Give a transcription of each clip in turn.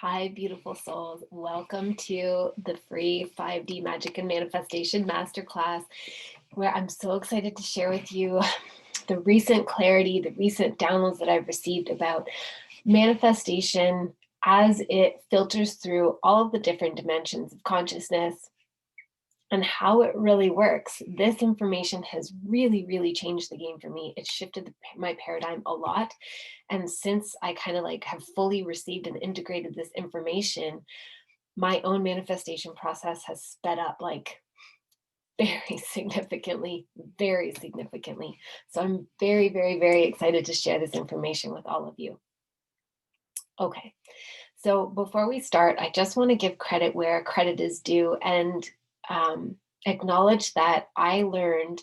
Hi, beautiful souls. Welcome to the free 5D Magic and Manifestation Masterclass, where I'm so excited to share with you the recent clarity, the recent downloads that I've received about manifestation as it filters through all of the different dimensions of consciousness and how it really works. This information has really changed the game for me. It shifted my paradigm a lot. And since I kind of like have fully received and integrated this information, my own manifestation process has sped up like very significantly, very significantly. So I'm very excited to share this information with all of you. Okay. So before we start, I just want to give credit where credit is due and acknowledge that I learned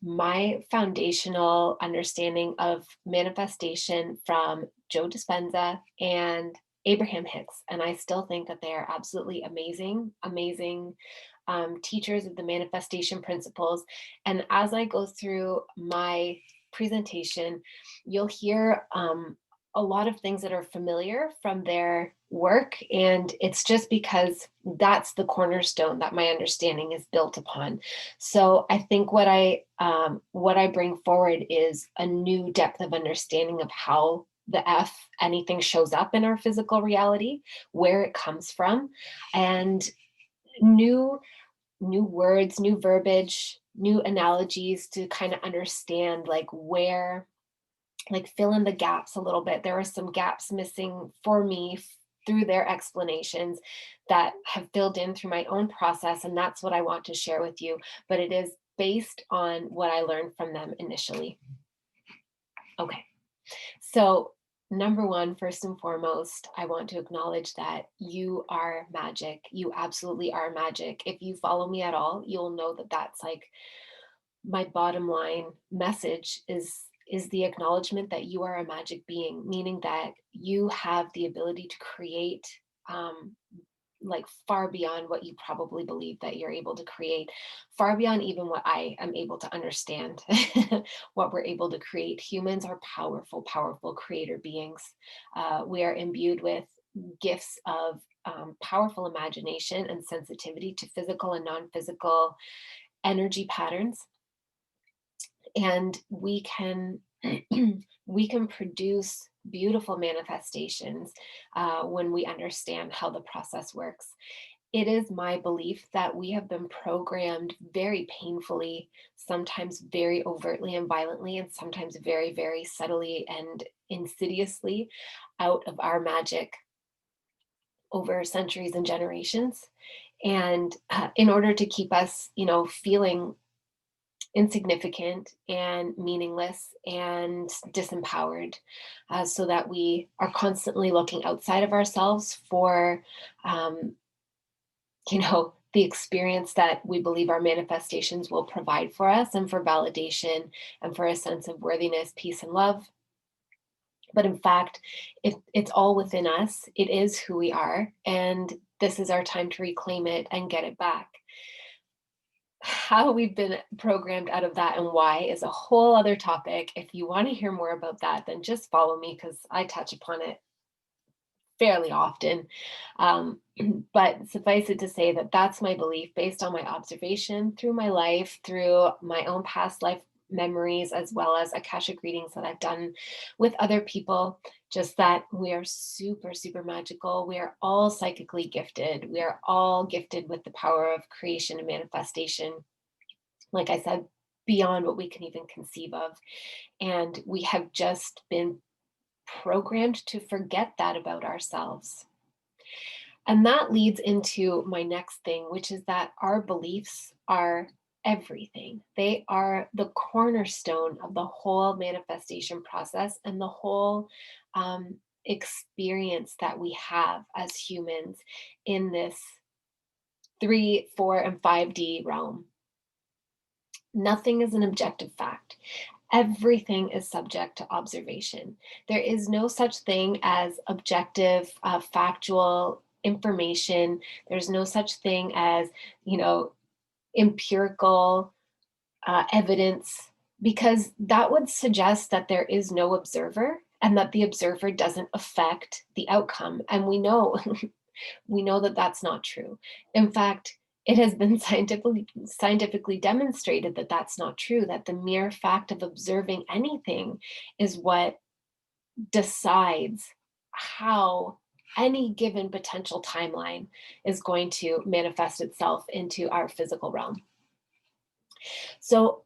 my foundational understanding of manifestation from Joe Dispenza and Abraham Hicks. And I still think that they are absolutely amazing teachers of the manifestation principles. And as I go through my presentation, you'll hear a lot of things that are familiar from their work. And it's just because that's the cornerstone that my understanding is built upon. So I think what I bring forward is a new depth of understanding of how the anything shows up in our physical reality, where it comes from, and new new words, new verbiage, new analogies to kind of understand like where, like fill in the gaps a little bit. There are some gaps missing for me through their explanations that have filled in through my own process. And that's what I want to share with you. But it is based on what I learned from them initially. Okay. So, number one, first and foremost, I want to acknowledge that you are magic. You absolutely are magic. If you follow me at all, you'll know that that's like my bottom line message is the acknowledgement that you are a magic being, meaning that you have the ability to create like far beyond what you probably believe that you're able to create, far beyond even what I am able to understand, what we're able to create. Humans are powerful creator beings. We are imbued with gifts of powerful imagination and sensitivity to physical and non-physical energy patterns, and we can we can produce beautiful manifestations when we understand how the process works. It is my belief that we have been programmed very painfully, sometimes very overtly and violently, and sometimes very subtly and insidiously out of our magic over centuries and generations. And in order to keep us, feeling insignificant and meaningless and disempowered, so that we are constantly looking outside of ourselves for um, the experience that we believe our manifestations will provide for us, and for validation, and for a sense of worthiness, peace, and love. But in fact, it's all within us. It is who we are, and this is our time to reclaim it and get it back. How we've been programmed out of that and why is a whole other topic. If you want to hear more about that, then just follow me because I touch upon it fairly often. Um, but suffice it to say that that's my belief based on my observation through my life, through my own past life memories, as well as Akashic readings that I've done with other people. Just that we are super magical. We are all psychically gifted. We are all gifted with the power of creation and manifestation, like I said, beyond what we can even conceive of. And we have just been programmed to forget that about ourselves. And that leads into my next thing, which is that our beliefs are everything. They are the cornerstone of the whole manifestation process and the whole experience that we have as humans in this 3, 4, and 5D realm. Nothing is an objective fact. Everything is subject to observation. There is no such thing as objective, factual information. There's no such thing as, empirical evidence, because that would suggest that there is no observer and that the observer doesn't affect the outcome. And we know we know that that's not true. In fact, it has been scientifically demonstrated that that's not true, that the mere fact of observing anything is what decides how any given potential timeline is going to manifest itself into our physical realm. So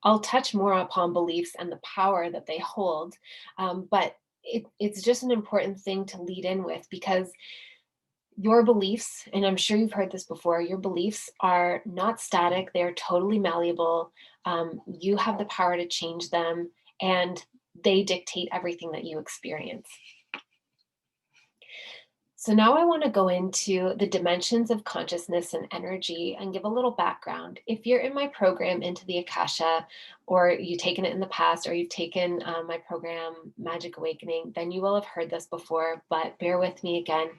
I'll touch more upon beliefs and the power that they hold, but it's just an important thing to lead in with, because your beliefs, and I'm sure you've heard this before, your beliefs are not static, they're totally malleable. You have the power to change them, and they dictate everything that you experience. So now I want to go into the dimensions of consciousness and energy and give a little background. If you're in my program, Into the Akasha, or you've taken it in the past, or you've taken my program, Magic Awakening, then you will have heard this before, but bear with me again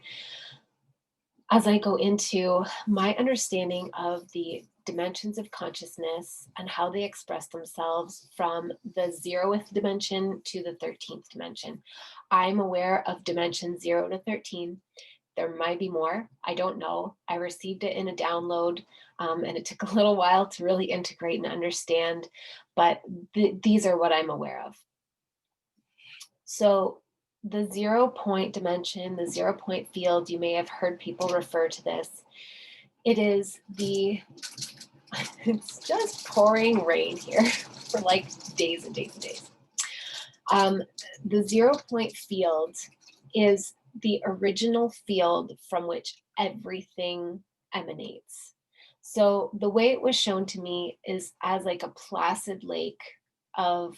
as I go into my understanding of the dimensions of consciousness and how they express themselves from the 0th dimension to the 13th dimension. I'm aware of dimension 0 to 13. There might be more. I don't know. I received it in a download, and it took a little while to really integrate and understand, but these are what I'm aware of. So the 0 point dimension, the 0 point field, you may have heard people refer to this. It is it's just pouring rain here for like days and days and days. The 0 point field is the original field from which everything emanates. So the way it was shown to me is as like a placid lake of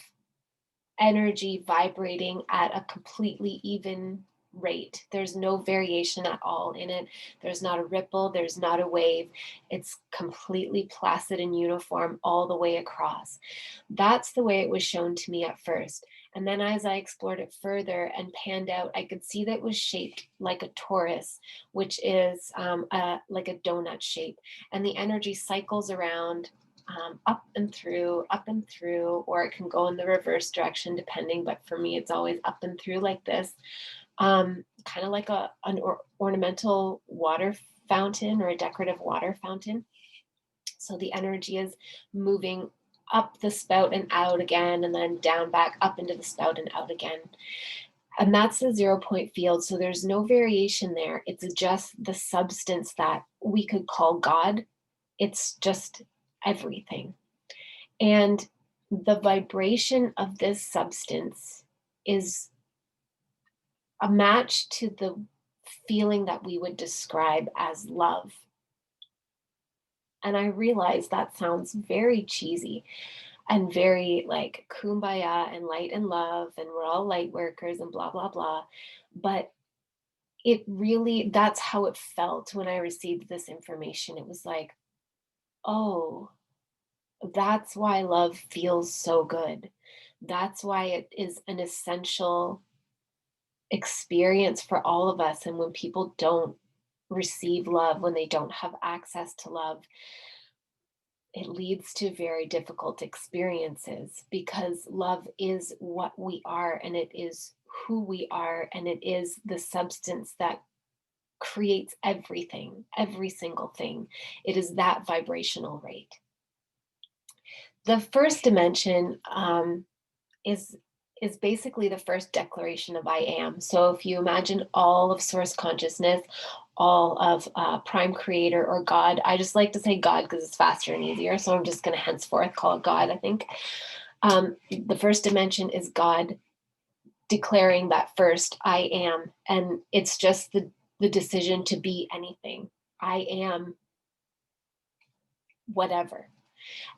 energy vibrating at a completely even rate. There's no variation at all in it. There's not a ripple, there's not a wave. It's completely placid and uniform all the way across. That's the way it was shown to me at first. And then as I explored it further and panned out, I could see that it was shaped like a torus, which is like a donut shape. And the energy cycles around up and through, or it can go in the reverse direction depending. But for me, it's always up and through like this, kind of like an ornamental water fountain or a decorative water fountain. So the energy is moving up the spout and out again, and then down back up into the spout and out again. And that's the 0 point field. So there's no variation there. It's just the substance that we could call God. It's just everything. And the vibration of this substance is a match to the feeling that we would describe as love. And I realize that sounds very cheesy and very like kumbaya and light and love, and we're all light workers and blah, blah, blah. But it really, that's how it felt when I received this information. It was like, oh, that's why love feels so good. That's why it is an essential experience for all of us. And when people don't receive love, when they don't have access to love, it leads to very difficult experiences, because love is what we are, and it is who we are, and it is the substance that creates everything, every single thing. It is that vibrational rate. The first dimension is basically the first declaration of I am. So if you imagine all of source consciousness, all of prime creator or God, I just like to say God because it's faster and easier. So I'm just going to henceforth call it God, I think. The first dimension is God declaring that first I am. And it's just the decision to be anything. I am whatever.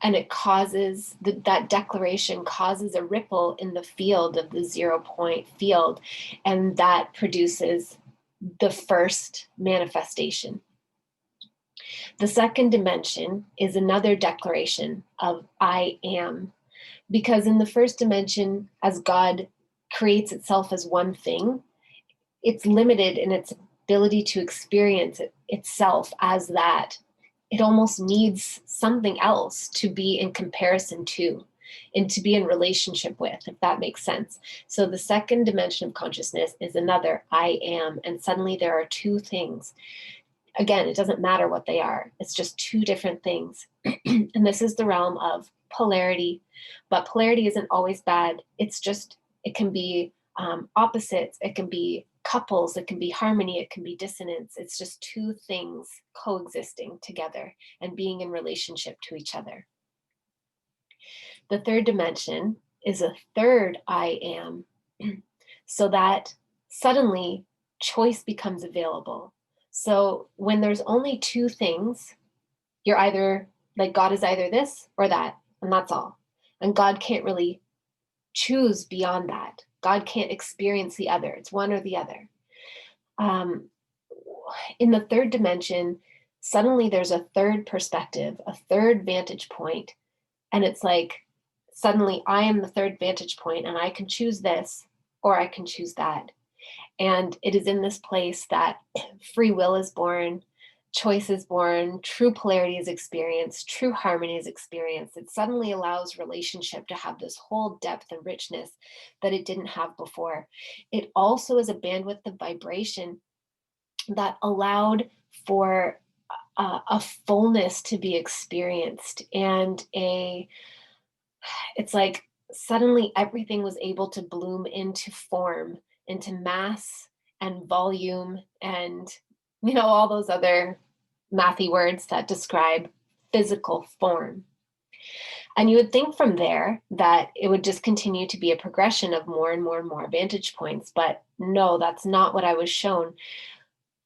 And it causes that declaration causes a ripple in the field of the 0 point field, and that produces the first manifestation. The second dimension is another declaration of I am, because in the first dimension, as God creates itself as one thing, it's limited in its ability to experience itself as that. It almost needs something else to be in comparison to. and to be in relationship with, if that makes sense. So the second dimension of consciousness is another I am. And suddenly there are two things. Again, it doesn't matter what they are. It's just two different things. And this is the realm of polarity. But polarity isn't always bad. It's just, it can be opposites. It can be couples. It can be harmony. It can be dissonance. It's just two things coexisting together and being in relationship to each other. The third dimension is a third I am, so that suddenly choice becomes available. So when there's only two things, you're either like, God is either this or that, and that's all. And God can't really choose beyond that. God can't experience the other. It's one or the other. In the third dimension, suddenly there's a third perspective, a third vantage point, and it's like, suddenly I am the third vantage point and I can choose this or I can choose that. And it is in this place that free will is born, choice is born, true polarity is experienced, true harmony is experienced. It suddenly allows relationship to have this whole depth and richness that it didn't have before. It also is a bandwidth of vibration that allowed for a fullness to be experienced, and it's like suddenly everything was able to bloom into form, into mass and volume, and all those other mathy words that describe physical form. And you would think from there that it would just continue to be a progression of more and more and more vantage points, but no, that's not what I was shown.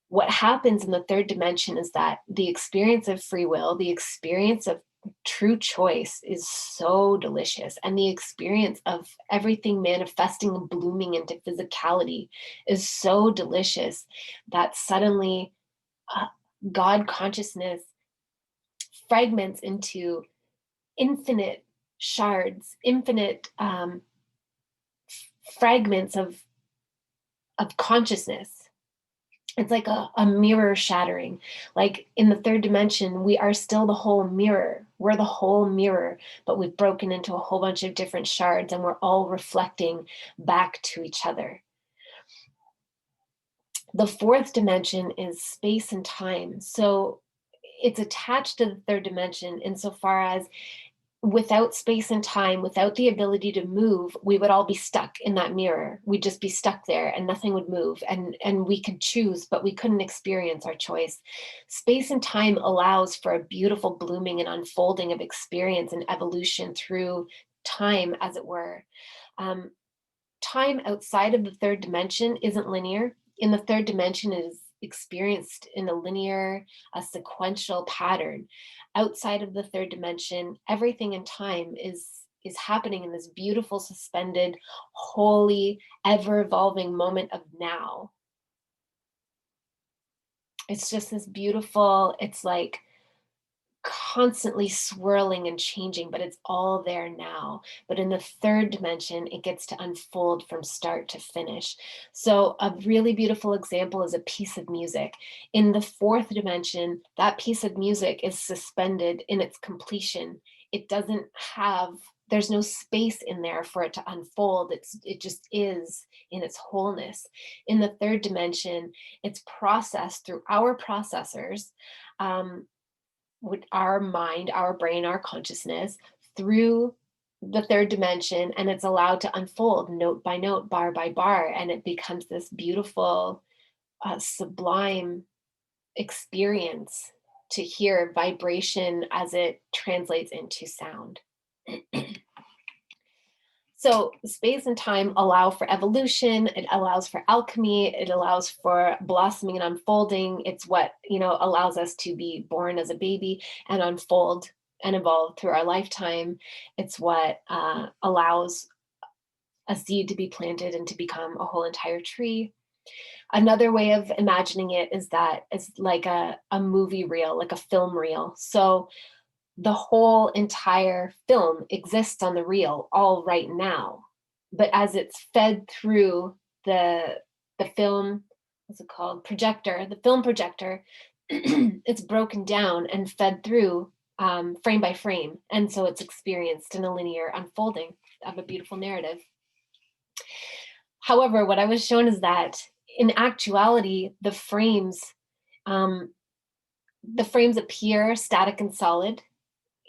What happens in the third dimension is that the experience of free will, the experience of true choice is so delicious. And the experience of everything manifesting and blooming into physicality is so delicious that suddenly God consciousness fragments into infinite shards, infinite fragments of consciousness. It's like a mirror shattering. Like in the third dimension, we are still the whole mirror. We're the whole mirror, but we've broken into a whole bunch of different shards and we're all reflecting back to each other. The fourth dimension is space and time. So it's attached to the third dimension insofar as without space and time, without the ability to move, we would all be stuck in that mirror. We'd just be stuck there and nothing would move. And we could choose, but we couldn't experience our choice. Space and time allows for a beautiful blooming and unfolding of experience and evolution through time, as it were. Time outside of the third dimension isn't linear. In the third dimension, it is experienced in a linear, a sequential pattern. Outside of the third dimension, everything in time is happening in this beautiful, suspended, holy, ever-evolving moment of now. It's just this beautiful, it's like constantly swirling and changing, but it's all there now. But in the third dimension, it gets to unfold from start to finish. So a really beautiful example is a piece of music. In the fourth dimension, that piece of music is suspended in its completion. It doesn't have, there's no space in there for it to unfold. It just is in its wholeness. In the third dimension, it's processed through our processors, with our mind, our brain, our consciousness through the third dimension, and it's allowed to unfold note by note, bar by bar, and it becomes this beautiful, sublime experience to hear vibration as it translates into sound. So space and time allow for evolution. It allows for alchemy. It allows for blossoming and unfolding. It's what, allows us to be born as a baby and unfold and evolve through our lifetime. It's what allows a seed to be planted and to become a whole entire tree. Another way of imagining it is that it's like a movie reel, like a film reel. So the whole entire film exists on the reel all right now, but as it's fed through the film, what's it called, projector, the film projector, it's broken down and fed through frame by frame. And so it's experienced in a linear unfolding of a beautiful narrative. However, what I was shown is that in actuality, um, the frames appear static and solid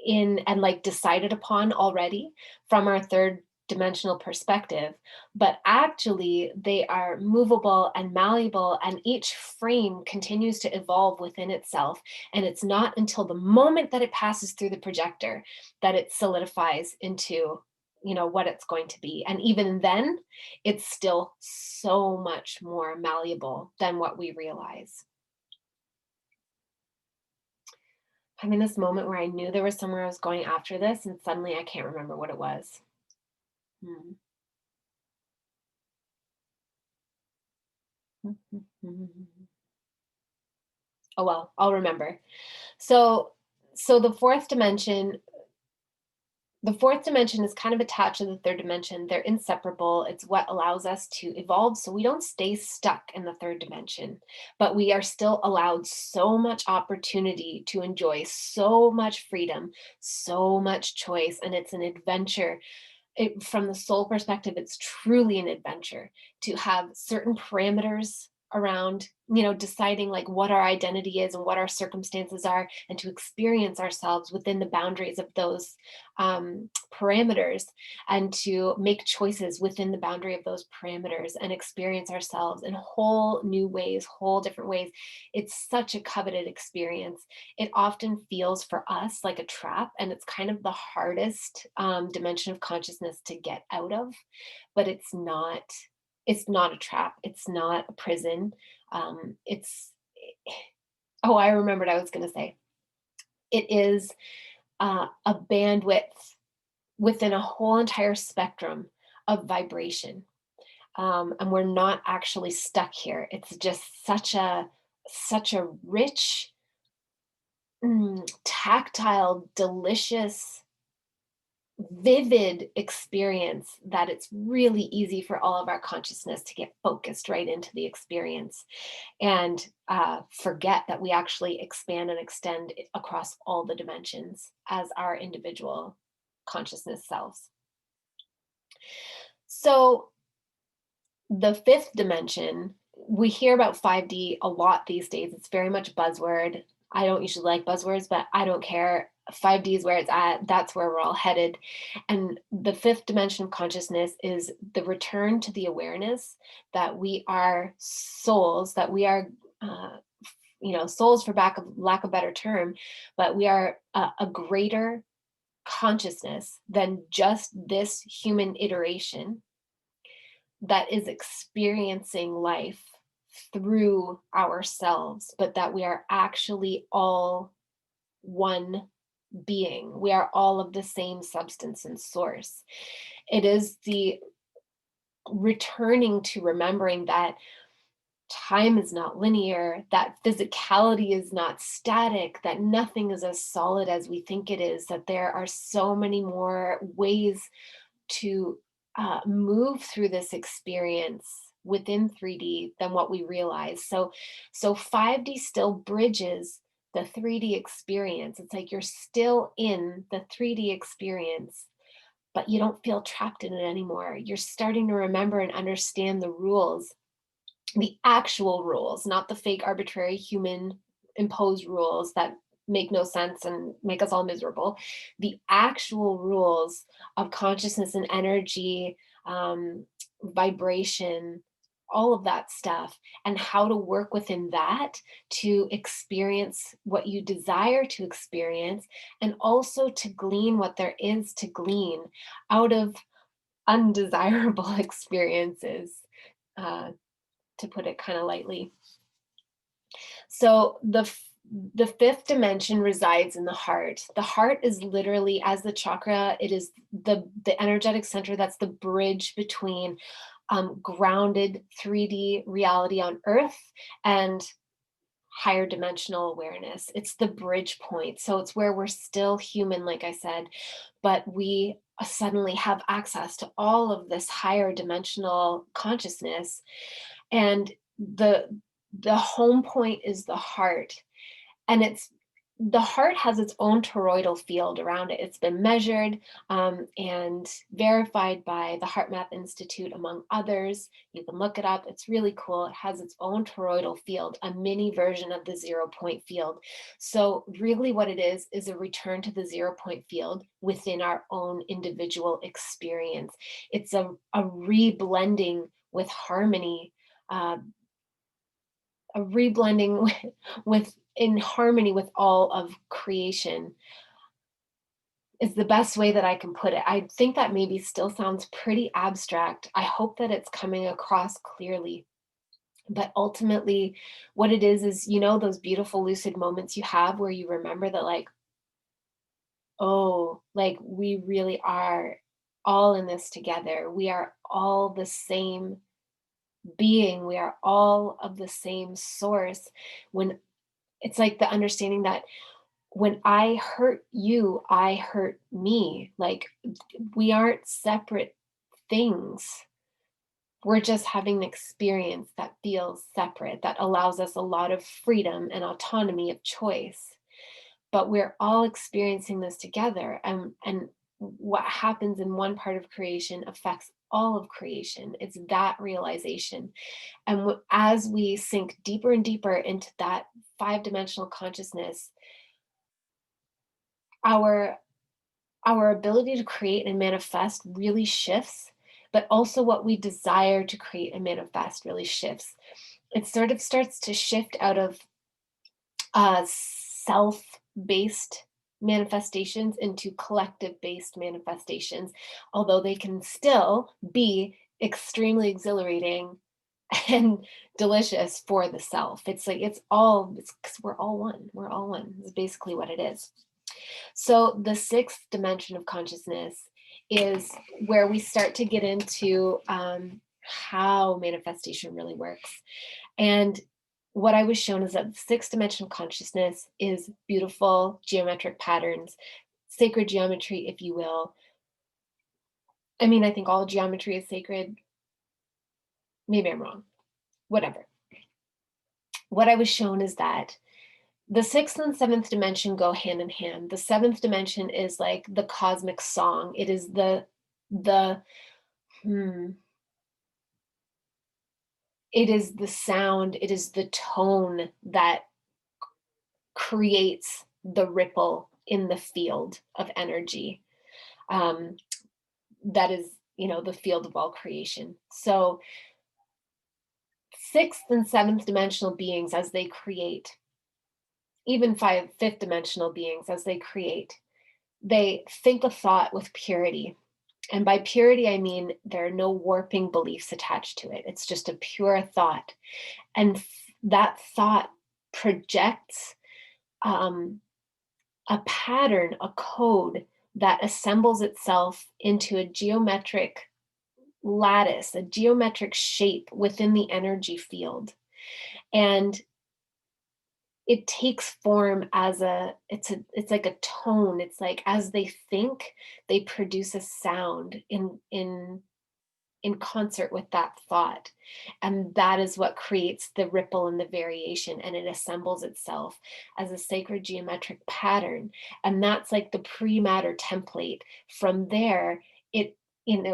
in and like decided upon already from our third dimensional perspective, but actually they are movable and malleable, and each frame continues to evolve within itself. And it's not until the moment that it passes through the projector that it solidifies into, what it's going to be. And even then, it's still so much more malleable than what we realize. Having this moment where I knew there was somewhere I was going after this, and suddenly I can't remember what it was. Mm. Oh well, I'll remember. So so the fourth dimension is kind of attached to the third dimension. They're inseparable. It's what allows us to evolve so we don't stay stuck in the third dimension, but we are still allowed so much opportunity to enjoy so much freedom, so much choice, and it's an adventure. From the soul perspective, it's truly an adventure to have certain parameters around, deciding like what our identity is and what our circumstances are, and to experience ourselves within the boundaries of those parameters, and to make choices within the boundary of those parameters and experience ourselves in whole new ways, whole different ways. It's such a coveted experience. It often feels for us like a trap, and it's kind of the hardest dimension of consciousness to get out of, but it's not a trap, it's not a prison. It's Oh, I remembered I was going to say it is a bandwidth within a whole entire spectrum of vibration. And we're not actually stuck here. It's just such a rich, tactile, delicious, vivid experience that it's really easy for all of our consciousness to get focused right into the experience, and forget that we actually expand and extend across all the dimensions as our individual consciousness selves. So the fifth dimension, we hear about 5D a lot these days. It's very much buzzword. I don't usually like buzzwords, but I don't care. 5D is where it's at. That's where we're all headed. And the fifth dimension of consciousness is the return to the awareness that we are souls, that we are, souls for lack of better term, but we are a greater consciousness than just this human iteration that is experiencing life through ourselves, but that we are actually all one being. We are all of the same substance and source. It is the returning to remembering that time is not linear, that physicality is not static, that nothing is as solid as we think it is, that there are so many more ways to move through this experience within 3D than what we realize. So 5D still bridges the 3D experience. It's like you're still in the 3D experience, but you don't feel trapped in it anymore. You're starting to remember and understand the rules, the actual rules, not the fake arbitrary human imposed rules that make no sense and make us all miserable. The actual rules of consciousness and energy, vibration, all of that stuff, and how to work within that to experience what you desire to experience, and also to glean what there is to glean out of undesirable experiences, uh, to put it kind of lightly. So the fifth dimension resides in the heart. The heart is literally, as the chakra, it is the energetic center that's the bridge between grounded 3D reality on earth and higher dimensional awareness. It's the bridge point. So it's where we're still human, like I said, but we suddenly have access to all of this higher dimensional consciousness. And the home point is the heart, and The heart has its own toroidal field around it. It's been measured and verified by the Heart Math Institute, among others. You can look it up. It's really cool. It has its own toroidal field, a mini version of the 0 point field. So, really, what it is a return to the 0 point field within our own individual experience. It's a reblending with harmony, uh, a reblending with in harmony with all of creation is the best way that I can put it. I think that maybe still sounds pretty abstract. I hope that it's coming across clearly. But ultimately, what it is, those beautiful lucid moments you have where you remember that, like, oh, like we really are all in this together. We are all the same being. We are all of the same source. When it's like the understanding that when I hurt you, I hurt me. Like, we aren't separate things. We're just having an experience that feels separate, that allows us a lot of freedom and autonomy of choice. But we're all experiencing this together. And what happens in one part of creation affects all of creation. It's that realization. And as we sink deeper and deeper into that 5 dimensional consciousness, our our ability to create and manifest really shifts, but also what we desire to create and manifest really shifts. It sort of starts to shift out of self based manifestations into collective based manifestations, although they can still be extremely exhilarating and delicious for the self. It's like it's because we're all one. We're all one. Is basically what it is. So the sixth dimension of consciousness is where we start to get into how manifestation really works. And what I was shown is that the sixth dimension of consciousness is beautiful geometric patterns, sacred geometry, if you will. I mean, I think all geometry is sacred. Maybe I'm wrong. Whatever. What I was shown is that the sixth and seventh dimension go hand in hand. The seventh dimension is like the cosmic song. It is the hmm, it is the sound, it is the tone that creates the ripple in the field of energy. Um, that is, the field of all creation. So sixth and seventh dimensional beings as they create, even fifth dimensional beings as they create, they think a thought with purity. And by purity, I mean there are no warping beliefs attached to it. It's just a pure thought. And that thought projects um, a pattern, a code that assembles itself into a geometric lattice, a geometric shape within the energy field. And it takes form as it's like a tone. It's like as they think, they produce a sound in concert with that thought. And that is what creates the ripple and the variation. And it assembles itself as a sacred geometric pattern. And that's like the pre-matter template. From there, it,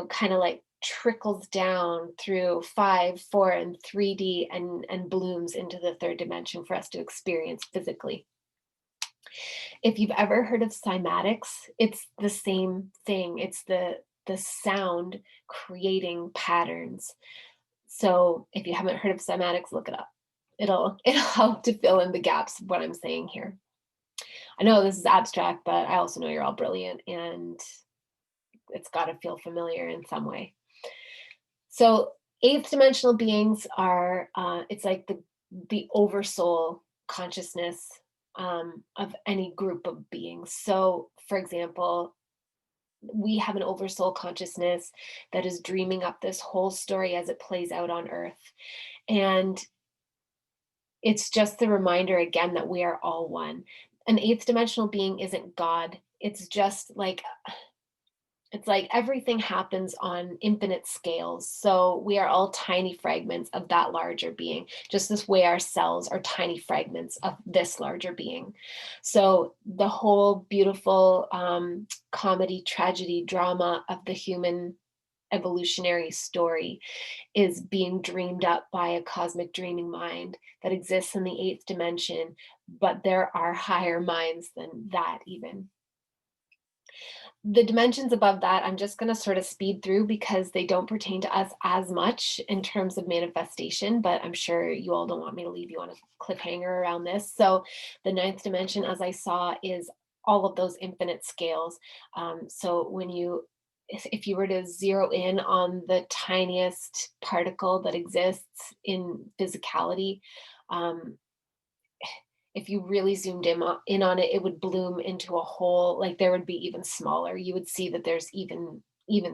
kind of like trickles down through 5, 4, and 3D and blooms into the third dimension for us to experience physically. If you've ever heard of cymatics, it's the same thing. It's the sound creating patterns. So if you haven't heard of cymatics, look it up. It'll help to fill in the gaps of what I'm saying here. I know this is abstract, but I also know you're all brilliant and it's got to feel familiar in some way. So eighth dimensional beings are it's like the oversoul consciousness of any group of beings. So for example, we have an oversoul consciousness that is dreaming up this whole story as it plays out on earth. And it's just the reminder again that we are all one. An eighth dimensional being isn't God. It's just like It's like everything happens on infinite scales. So we are all tiny fragments of that larger being, just this way our cells are tiny fragments of this larger being. So the whole beautiful comedy, tragedy, drama of the human evolutionary story is being dreamed up by a cosmic dreaming mind that exists in the eighth dimension, but there are higher minds than that even. The dimensions above that, I'm just going to sort of speed through because they don't pertain to us as much in terms of manifestation, but I'm sure you all don't want me to leave you on a cliffhanger around this. So, the ninth dimension, as I saw, is all of those infinite scales. So, if you were to zero in on the tiniest particle that exists in physicality, um, if you really zoomed in on it, it would bloom into a whole, like there would be even smaller. You would see that there's even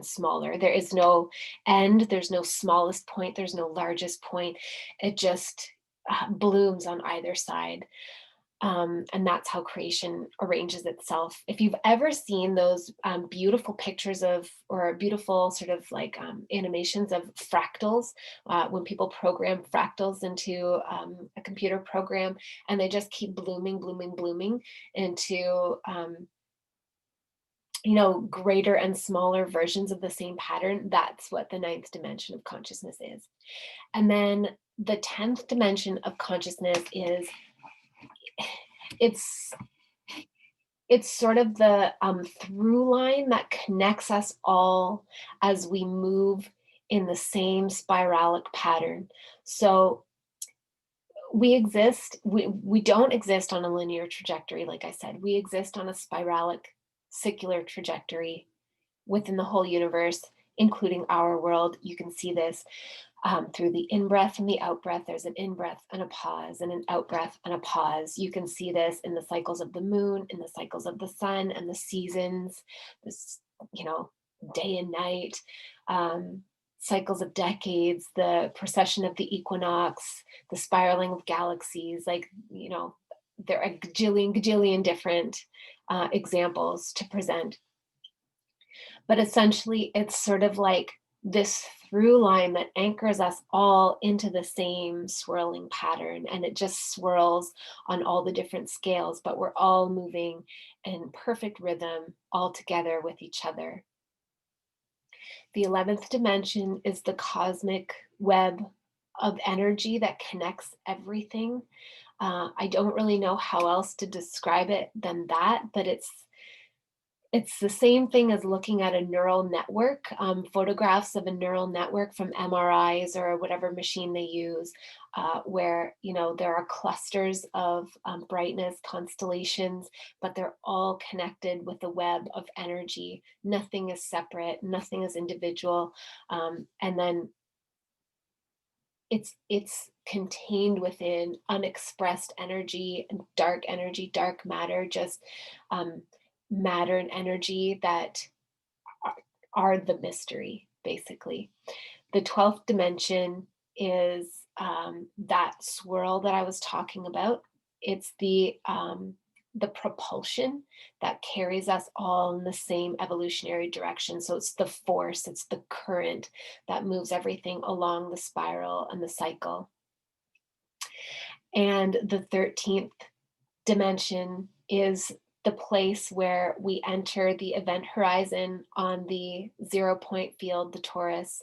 smaller. There is no end, there's no smallest point, there's no largest point. It just blooms on either side. And that's how creation arranges itself. If you've ever seen those beautiful pictures of, or beautiful sort of like animations of fractals, when people program fractals into a computer program and they just keep blooming, blooming, blooming into, greater and smaller versions of the same pattern, that's what the ninth dimension of consciousness is. And then the 10th dimension of consciousness is it's it's sort of the through line that connects us all as we move in the same spiralic pattern. So we don't exist on a linear trajectory, like I said. We exist on a spiralic circular trajectory within the whole universe, including our world. You can see this through the in-breath and the out-breath. There's an in-breath and a pause and an out-breath and a pause. You can see this in the cycles of the moon, in the cycles of the sun and the seasons, this, day and night, cycles of decades, the precession of the equinox, the spiraling of galaxies, there are a gajillion different examples to present. But essentially, it's sort of like this through line that anchors us all into the same swirling pattern. And it just swirls on all the different scales, but we're all moving in perfect rhythm all together with each other. The 11th dimension is the cosmic web of energy that connects everything. I don't really know how else to describe it than that, but it's the same thing as looking at a neural network, photographs of a neural network from MRIs or whatever machine they use, where there are clusters of brightness, constellations, but they're all connected with a web of energy. Nothing is separate, nothing is individual, and then it's contained within unexpressed energy, dark matter, just matter and energy that are the mystery, basically. The 12th dimension is that swirl that I was talking about. It's the propulsion that carries us all in the same evolutionary direction. So it's the force, it's the current that moves everything along the spiral and the cycle. And the 13th dimension is the place where we enter the event horizon on the 0 point field, the torus,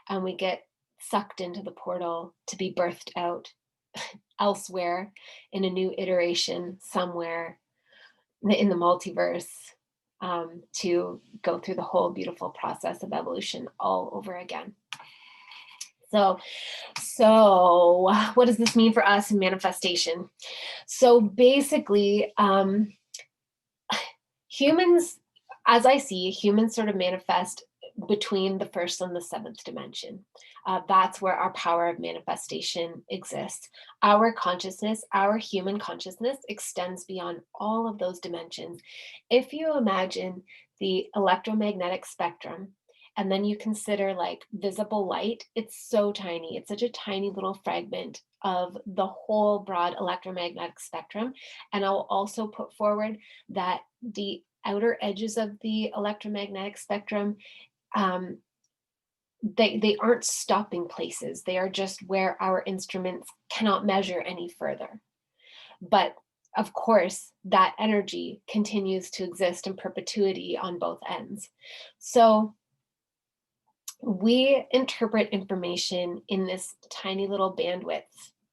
and we get sucked into the portal to be birthed out elsewhere in a new iteration somewhere in the multiverse, to go through the whole beautiful process of evolution all over again. So what does this mean for us in manifestation? So basically, humans, as I see, humans sort of manifest between the first and the seventh dimension. That's where our power of manifestation exists. Our consciousness, our human consciousness, extends beyond all of those dimensions. If you imagine the electromagnetic spectrum, and then you consider like visible light, it's so tiny. It's such a tiny little fragment of the whole broad electromagnetic spectrum. And I'll also put forward that the outer edges of the electromagnetic spectrum, um, they aren't stopping places. They are just where our instruments cannot measure any further. But of course, that energy continues to exist in perpetuity on both ends. So we interpret information in this tiny little bandwidth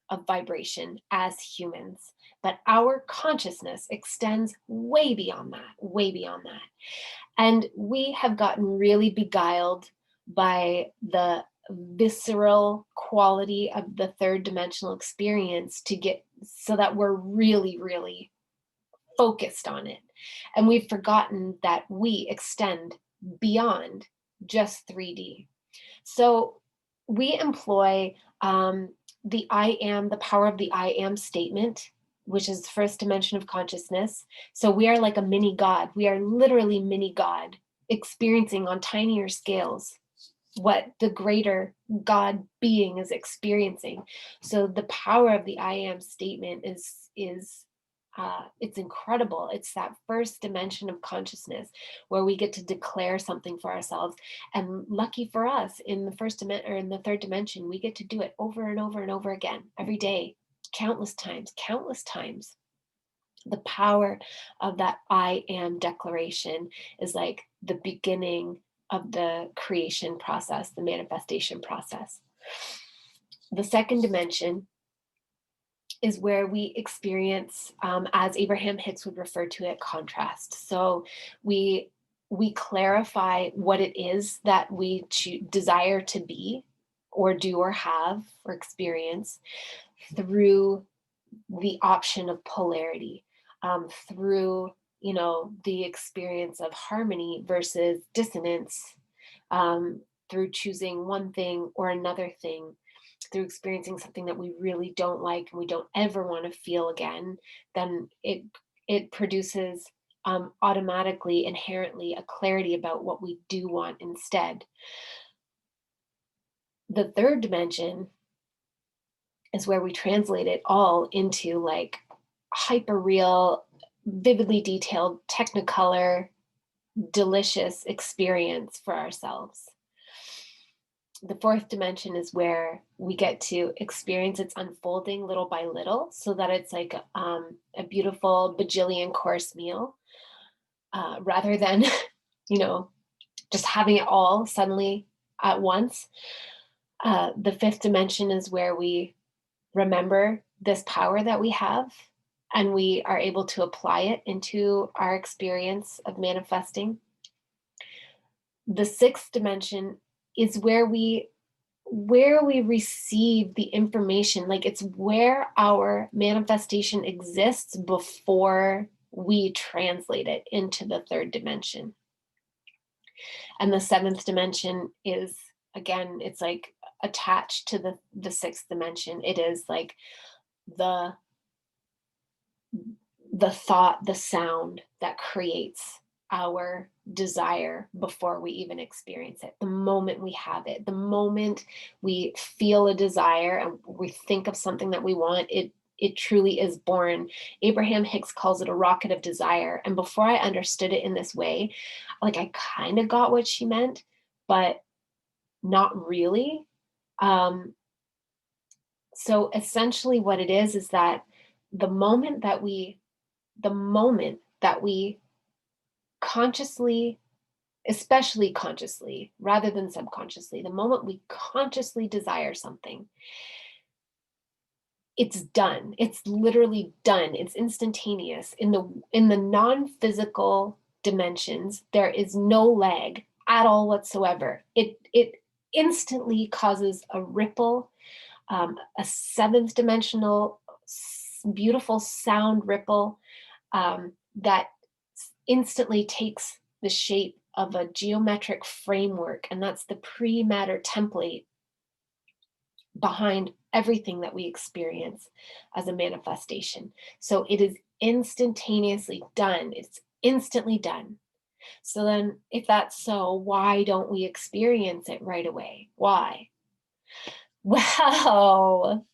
of vibration as humans, but our consciousness extends way beyond that, way beyond that. And we have gotten really beguiled by the visceral quality of the third dimensional experience to get so that we're really, really focused on it. And we've forgotten that we extend beyond just 3D. So we employ the power of the I am statement, which is the first dimension of consciousness. So we are like a mini God. We are literally mini God, experiencing on tinier scales what the greater God being is experiencing. So the power of the I am statement is it's incredible. It's that first dimension of consciousness where we get to declare something for ourselves. And lucky for us, in the first dimension or in the third dimension, we get to do it over and over and over again, every day, countless times, countless times. The power of that I am declaration is like the beginning of the creation process, the manifestation process. The second dimension is where we experience, as Abraham Hicks would refer to it, contrast. So we clarify what it is that we desire to be or do or have or experience through the option of polarity, through the experience of harmony versus dissonance, through choosing one thing or another thing, through experiencing something that we really don't like and we don't ever want to feel again. Then it produces, automatically, inherently, a clarity about what we do want instead. The third dimension is where we translate it all into like hyper real, vividly detailed, technicolor, delicious experience for ourselves. The fourth dimension is where we get to experience its unfolding little by little, so that it's like a beautiful bajillion course meal, rather than just having it all suddenly at once. The fifth dimension is where we remember this power that we have, and we are able to apply it into our experience of manifesting. The sixth dimension is where we receive the information. Like, it's where our manifestation exists before we translate it into the third dimension. And the seventh dimension is, again, it's like attached to the sixth dimension. It is like the thought, the sound that creates our desire before we even experience it. The moment we have it, the moment we feel a desire and we think of something that we want, it truly is born. Abraham Hicks calls it a rocket of desire. And before I understood it in this way, like, I kind of got what she meant, but not really. So essentially what it is that the moment that we consciously, especially consciously rather than subconsciously, the moment we consciously desire something, it's done. It's literally done. It's instantaneous. In the non-physical dimensions, there is no lag at all whatsoever. It instantly causes a ripple, a seventh dimensional, beautiful sound ripple, that instantly takes the shape of a geometric framework. And that's the pre-matter template behind everything that we experience as a manifestation. So it is instantaneously done. It's instantly done. So then, if that's so, why don't we experience it right away? Why? Well,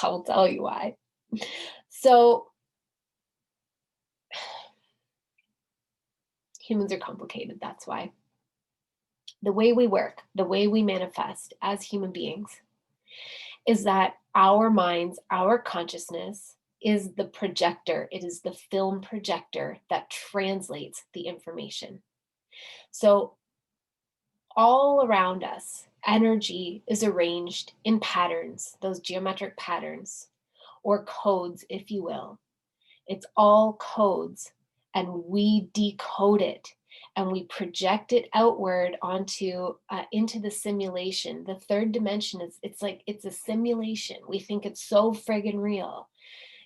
I'll tell you why. So Humans are complicated, that's why. The way we work, the way we manifest as human beings is that our minds, our consciousness is the projector. It is the film projector that translates the information. So all around us, energy is arranged in patterns, those geometric patterns, or codes, if you will. It's all codes, and we decode it and we project it outward onto into the simulation. The third dimension is it's a simulation. We think it's so friggin' real.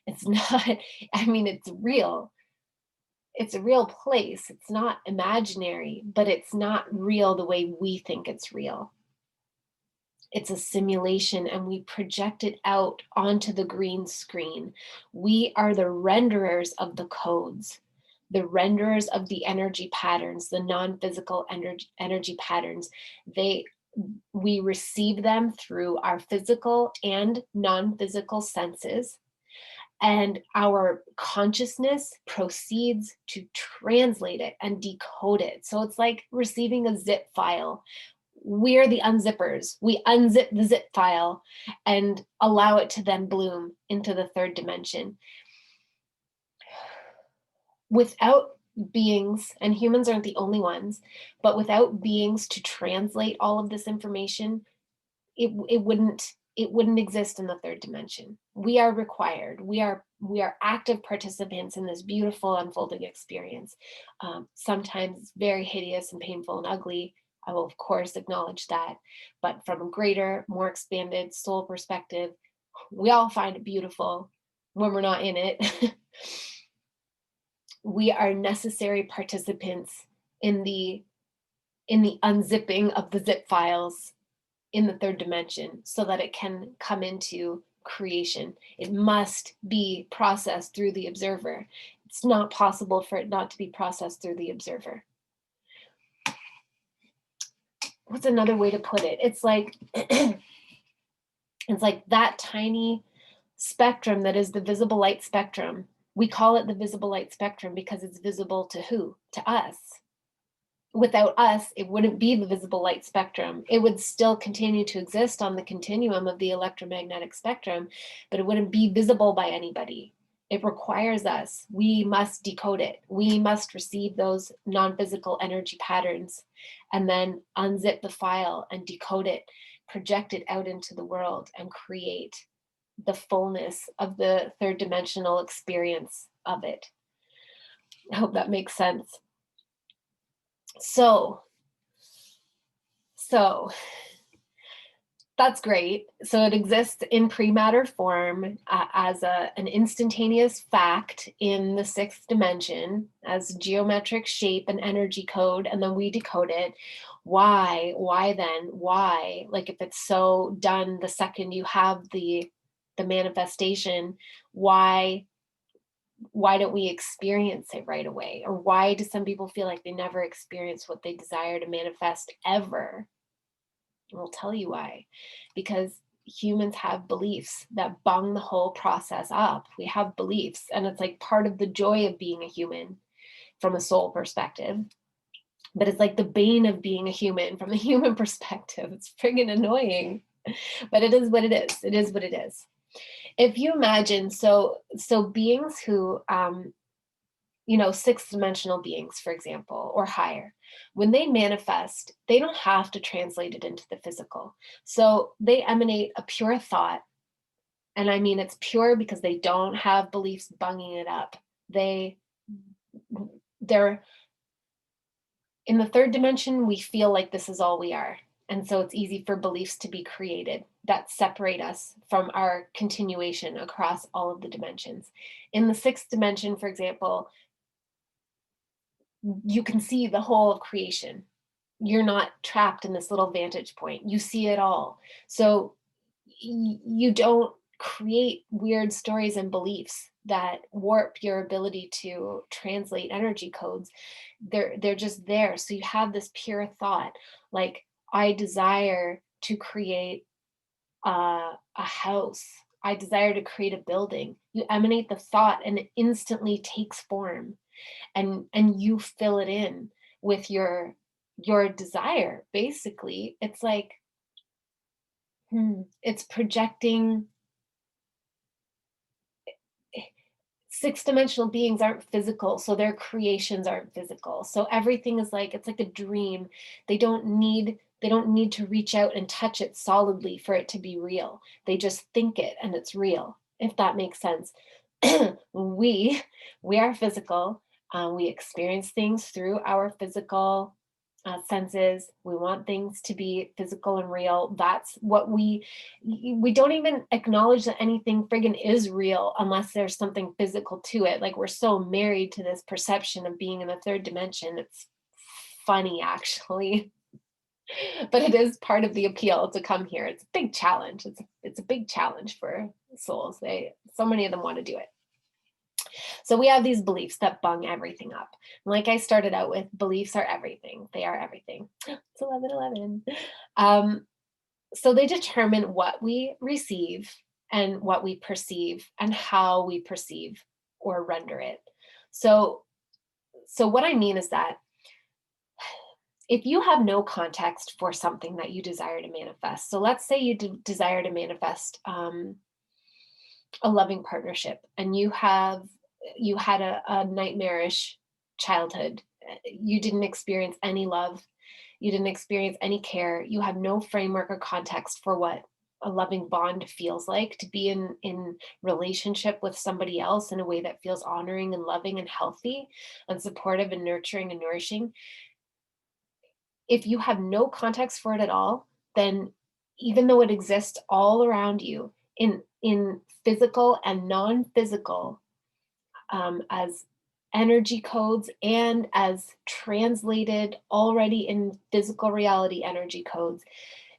It's not. I mean, it's real. It's a real place. It's not imaginary, but it's not real the way we think it's real. It's a simulation, and we project it out onto the green screen. We are the renderers of the codes, the renderers of the energy patterns, the non-physical energy patterns. We receive them through our physical and non-physical senses, and our consciousness proceeds to translate it and decode it. So it's like receiving a zip file. We're the unzippers. We unzip the zip file and allow it to then bloom into the third dimension. Without beings, and humans aren't the only ones, but without beings to translate all of this information, it wouldn't exist in the third dimension. We are required. We are active participants in this beautiful unfolding experience. Sometimes very hideous and painful and ugly. I will, of course, acknowledge that. But from a greater, more expanded soul perspective, we all find it beautiful when we're not in it. We are necessary participants in the unzipping of the zip files in the third dimension so that it can come into creation. It must be processed through the observer. It's not possible for it not to be processed through the observer. What's another way to put it? It's like that tiny spectrum that is the visible light spectrum. We call it the visible light spectrum because it's visible to who? To us. Without us, it wouldn't be the visible light spectrum. It would still continue to exist on the continuum of the electromagnetic spectrum, but it wouldn't be visible by anybody. It requires us. We must decode it. We must receive those non-physical energy patterns and then unzip the file and decode it, project it out into the world, and create the fullness of the third dimensional experience of it. I hope that makes sense. So that's great. So it exists in pre-matter form as an instantaneous fact in the sixth dimension as geometric shape and energy code, and then we decode it. Why then? Why? Like if it's so done the second you have the manifestation, why don't we experience it right away? Or why do some people feel like they never experience what they desire to manifest ever? And I'll tell you why. Because humans have beliefs that bung the whole process up. We have beliefs, and it's like part of the joy of being a human from a soul perspective. But it's like the bane of being a human from the human perspective. It's friggin' annoying. But it is what it is. It is what it is. If you imagine, so beings who, sixth dimensional beings, for example, or higher, when they manifest, they don't have to translate it into the physical. So they emanate a pure thought. And I mean, it's pure because they don't have beliefs bunging it up. They're in the third dimension, we feel like this is all we are. And so it's easy for beliefs to be created that separate us from our continuation across all of the dimensions. In the sixth dimension, for example, you can see the whole of creation. You're not trapped in this little vantage point. You see it all. So you don't create weird stories and beliefs that warp your ability to translate energy codes. They're just there. So you have this pure thought, like, I desire to create a house. I desire to create a building. You emanate the thought and it instantly takes form. and you fill it in with your desire. Basically, it's like, it's projecting. Six-dimensional beings aren't physical, so their creations aren't physical. So everything is like, it's like a dream. They don't need to reach out and touch it solidly for it to be real. They just think it and it's real, if that makes sense. we we are physical. We experience things through our physical senses. We want things to be physical and real. That's what we don't even acknowledge that anything friggin' is real unless there's something physical to it. Like, we're so married to this perception of being in the third dimension. It's funny, actually. But it is part of the appeal to come here. It's a big challenge. It's a big challenge for souls. So many of them want to do it. So we have these beliefs that bung everything up. Like I started out with, beliefs are everything. They are everything. It's 11:11. So they determine what we receive and what we perceive and how we perceive or render it. So what I mean is that if you have no context for something that you desire to manifest, so let's say you desire to manifest a loving partnership, and you had a nightmarish childhood. You didn't experience any love. You didn't experience any care. You have no framework or context for what a loving bond feels like, to be in relationship with somebody else in a way that feels honoring and loving and healthy and supportive and nurturing and nourishing. If you have no context for it at all, then even though it exists all around you in physical and non-physical, as energy codes and as translated already in physical reality energy codes,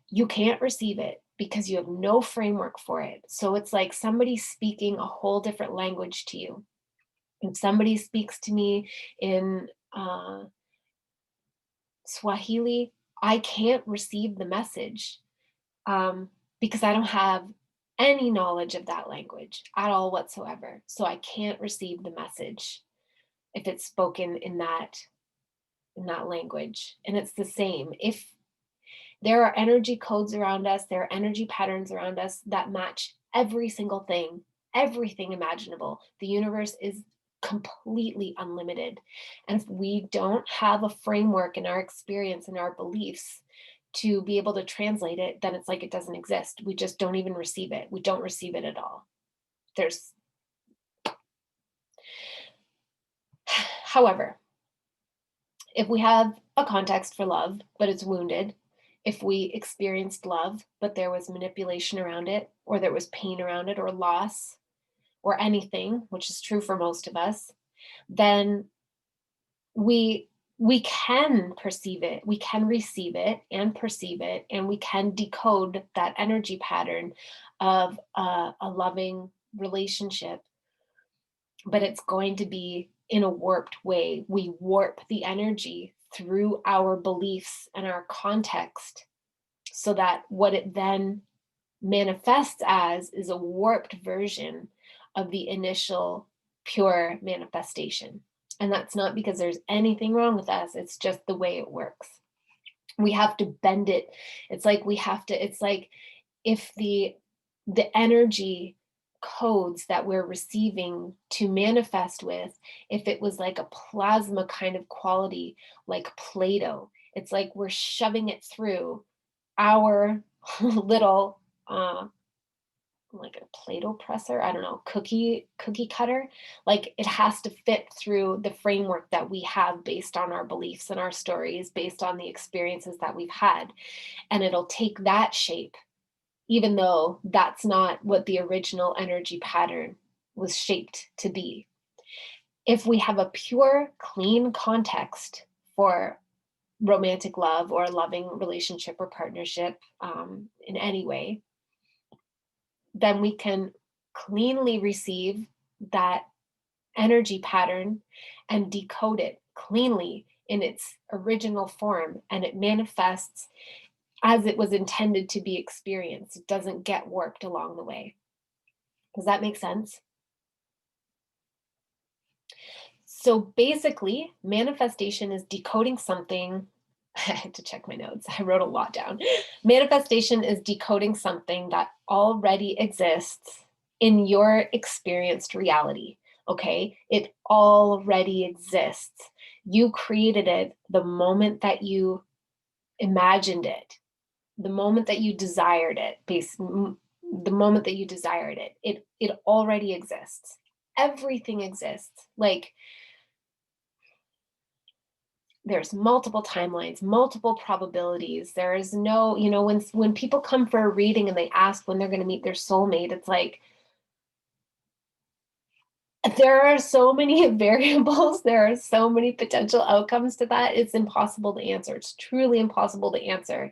you can't receive it because you have no framework for it. So it's like somebody speaking a whole different language to you. If somebody speaks to me in Swahili, I can't receive the message, because I don't have any knowledge of that language at all whatsoever. So I can't receive the message if it's spoken in that language. And it's the same. If there are energy codes around us, there are energy patterns around us that match every single thing, everything imaginable. The universe is completely unlimited. And if we don't have a framework in our experience and our beliefs to be able to translate it, then it's like it doesn't exist. We just don't even receive it. We don't receive it at all. However, if we have a context for love, but it's wounded, if we experienced love, but there was manipulation around it, or there was pain around it, or loss, or anything, which is true for most of us, then we can perceive it, we can receive it and perceive it, and we can decode that energy pattern of a loving relationship. But it's going to be in a warped way. We warp the energy through our beliefs and our context, so that what it then manifests as is a warped version of the initial pure manifestation. And that's not because there's anything wrong with us, it's just the way it works. We have to bend it. It's like if the energy codes that we're receiving to manifest with, if it was like a plasma kind of quality, like Play-Doh, it's like we're shoving it through our little like a Play-Doh presser, I don't know, cookie cutter. Like, it has to fit through the framework that we have based on our beliefs and our stories, based on the experiences that we've had, and it'll take that shape, even though that's not what the original energy pattern was shaped to be. If we have a pure, clean context for romantic love or a loving relationship or partnership, in any way, then we can cleanly receive that energy pattern and decode it cleanly in its original form, and it manifests as it was intended to be experienced. It doesn't get warped along the way. Does that make sense? So basically, manifestation is decoding something. I had to check my notes. I wrote a lot down. Manifestation is decoding something that already exists in your experienced reality. Okay. It already exists. You created it the moment that you imagined it, the moment that you desired it, the moment that you desired it. It already exists. Everything exists. Like, there's multiple timelines, multiple probabilities. There is no, when people come for a reading and they ask when they're going to meet their soulmate, it's like there are so many variables, there are so many potential outcomes to that. It's impossible to answer. It's truly impossible to answer.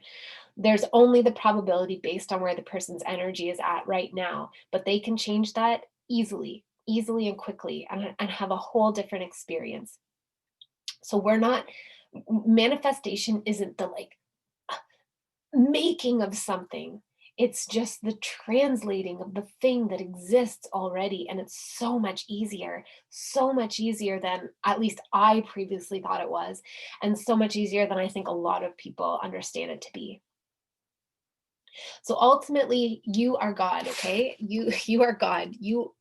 There's only the probability based on where the person's energy is at right now, but they can change that easily and quickly, and have a whole different experience. So we're not, manifestation isn't the like making of something. It's just the translating of the thing that exists already. And it's so much easier than at least I previously thought it was, and so much easier than I think a lot of people understand it to be. So ultimately, you are God, okay? You are God. You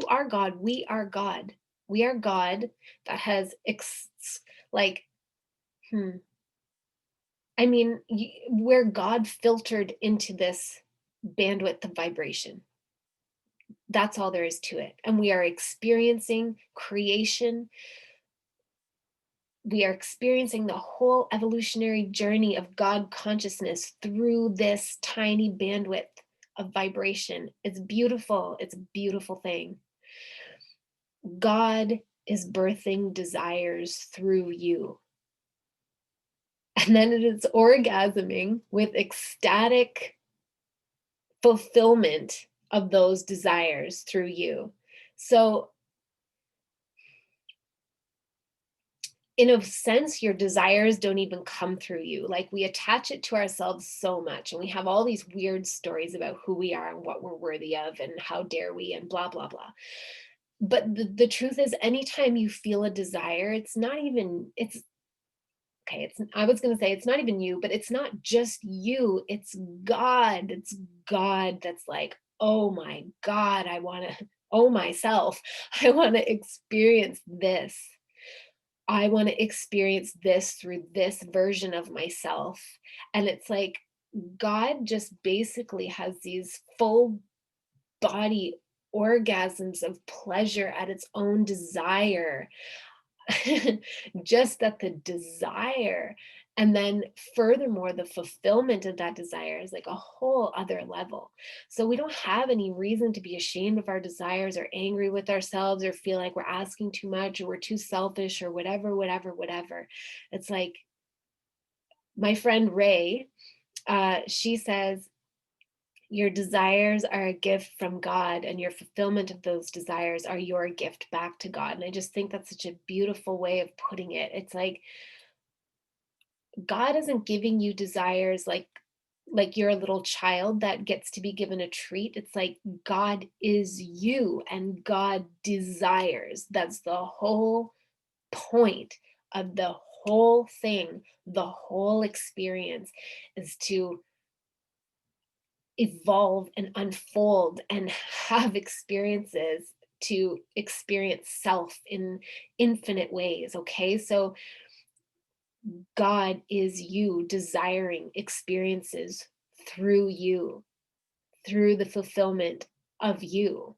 are God. We are God. We are God that has like, hmm, I mean, we're God filtered into this bandwidth of vibration. That's all there is to it. And we are experiencing creation. We are experiencing the whole evolutionary journey of God consciousness through this tiny bandwidth of vibration. It's beautiful. It's a beautiful thing. God is birthing desires through you. And then it is orgasming with ecstatic fulfillment of those desires through you. So, in a sense, your desires don't even come through you. Like, we attach it to ourselves so much, and we have all these weird stories about who we are and what we're worthy of and how dare we and blah, blah, blah. But the truth is, anytime you feel a desire, it's not even, it's okay, I was going to say it's not even you, but it's not just you, it's God. It's God that's like, oh my God, I want to, oh myself, I want to experience this. I want to experience this through this version of myself. And it's like God just basically has these full body orgasms of pleasure at its own desire. Just that the desire, and then furthermore the fulfillment of that desire is like a whole other level. So we don't have any reason to be ashamed of our desires or angry with ourselves or feel like we're asking too much or we're too selfish or whatever. It's like my friend Ray, she says your desires are a gift from God, and your fulfillment of those desires are your gift back to God. And I just think that's such a beautiful way of putting it. It's like God isn't giving you desires like you're a little child that gets to be given a treat. It's like God is you and God desires. That's the whole point of the whole thing, the whole experience, is to evolve and unfold and have experiences, to experience self in infinite ways. Okay, so God is you desiring experiences through you, through the fulfillment of you.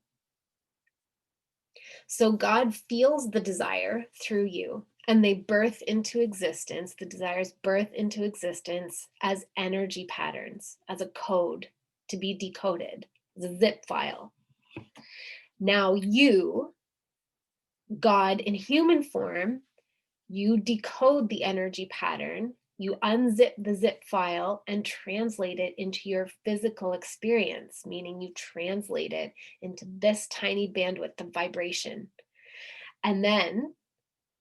So God feels the desire through you, and they birth into existence, the desires birth into existence as energy patterns, as a code to be decoded, as a zip file. Now you, God in human form, you decode the energy pattern, you unzip the zip file and translate it into your physical experience, meaning you translate it into this tiny bandwidth of vibration. And then,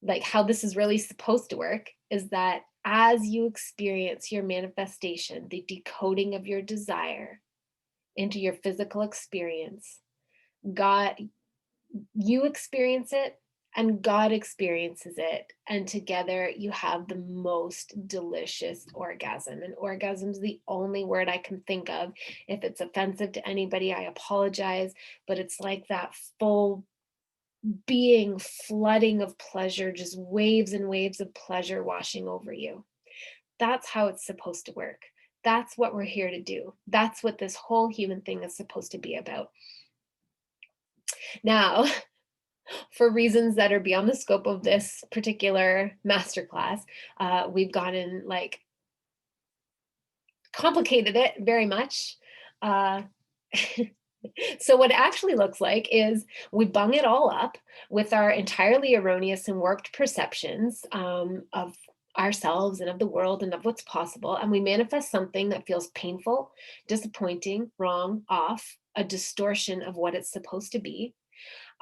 like, how this is really supposed to work is that as you experience your manifestation, the decoding of your desire into your physical experience, God, you experience it and God experiences it. And together you have the most delicious orgasm. And orgasm is the only word I can think of. If it's offensive to anybody, I apologize. But it's like that full being flooding of pleasure, just waves and waves of pleasure washing over you. That's how it's supposed to work. That's what we're here to do. That's what this whole human thing is supposed to be about. Now, for reasons that are beyond the scope of this particular masterclass, we've gone and like complicated it very much. So what it actually looks like is we bung it all up with our entirely erroneous and warped perceptions of ourselves and of the world and of what's possible. And we manifest something that feels painful, disappointing, wrong, off, a distortion of what it's supposed to be.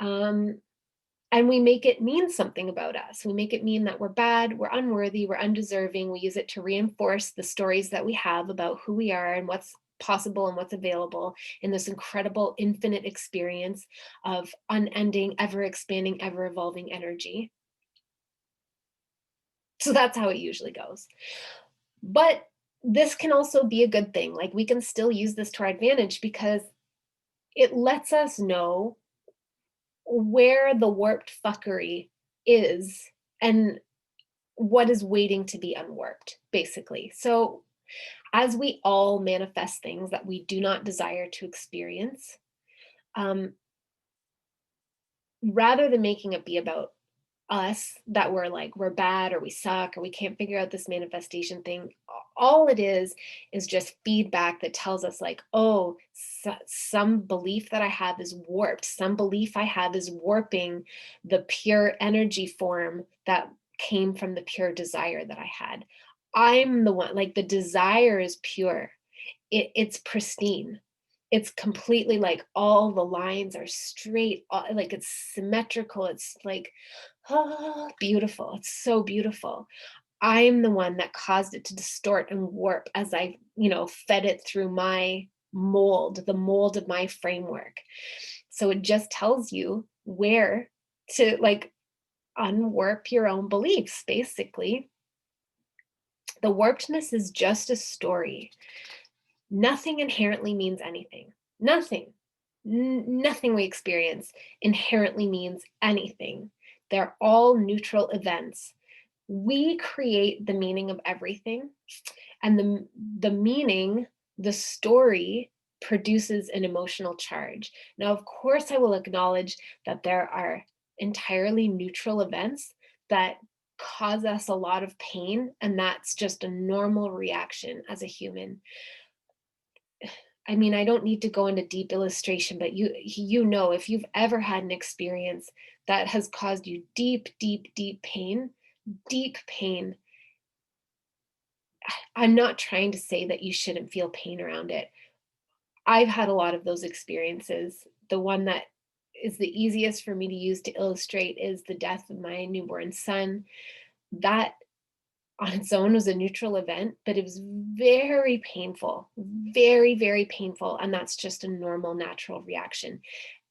And we make it mean something about us. We make it mean that we're bad, we're unworthy, we're undeserving. We use it to reinforce the stories that we have about who we are and what's possible and what's available in this incredible infinite experience of unending, ever expanding, ever evolving energy. So that's how it usually goes. But this can also be a good thing. Like we can still use this to our advantage because it lets us know where the warped fuckery is and what is waiting to be unwarped, basically. So as we all manifest things that we do not desire to experience, rather than making it be about us, that we're bad or we suck or we can't figure out this manifestation thing, all it is just feedback that tells us like, oh, some belief that I have is warped, some belief I have is warping the pure energy form that came from the pure desire that I had. I'm the one, like the desire is pure, it's pristine, it's completely like all the lines are straight, like it's symmetrical, it's like, oh, beautiful, it's so beautiful. I'm the one that caused it to distort and warp as I, fed it through my mold, the mold of my framework. So it just tells you where to like unwarp your own beliefs, basically. The warpedness is just a story. Nothing inherently means anything. Nothing. Nothing we experience inherently means anything. They're all neutral events. We create the meaning of everything, and the meaning, the story, produces an emotional charge. Now, of course, I will acknowledge that there are entirely neutral events that cause us a lot of pain, and that's just a normal reaction as a human. I mean, I don't need to go into deep illustration, but you know, if you've ever had an experience that has caused you deep, deep, deep pain, I'm not trying to say that you shouldn't feel pain around it. I've had a lot of those experiences. The one that is the easiest for me to use to illustrate is the death of my newborn son. That on its own was a neutral event, but it was very painful, very, very painful. And that's just a normal, natural reaction.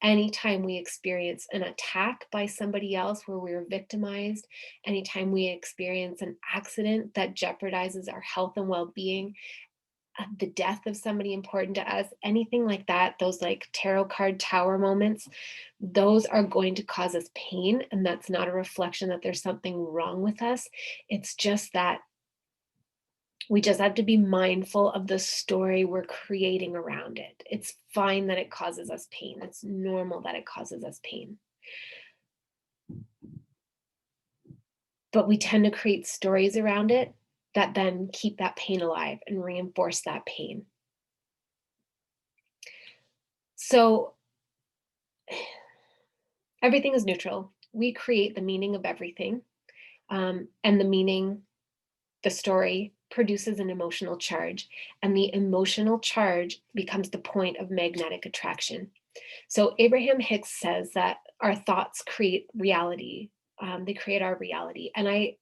Anytime we experience an attack by somebody else where we're victimized, anytime we experience an accident that jeopardizes our health and well-being, the death of somebody important to us, anything like that, those like tarot card tower moments, those are going to cause us pain. And that's not a reflection that there's something wrong with us. It's just that we just have to be mindful of the story we're creating around it. It's fine that it causes us pain. It's normal that it causes us pain. But we tend to create stories around it that then keep that pain alive and reinforce that pain. So everything is neutral. We create the meaning of everything. And the meaning, the story, produces an emotional charge. And the emotional charge becomes the point of magnetic attraction. So Abraham Hicks says that our thoughts create reality. They create our reality. And I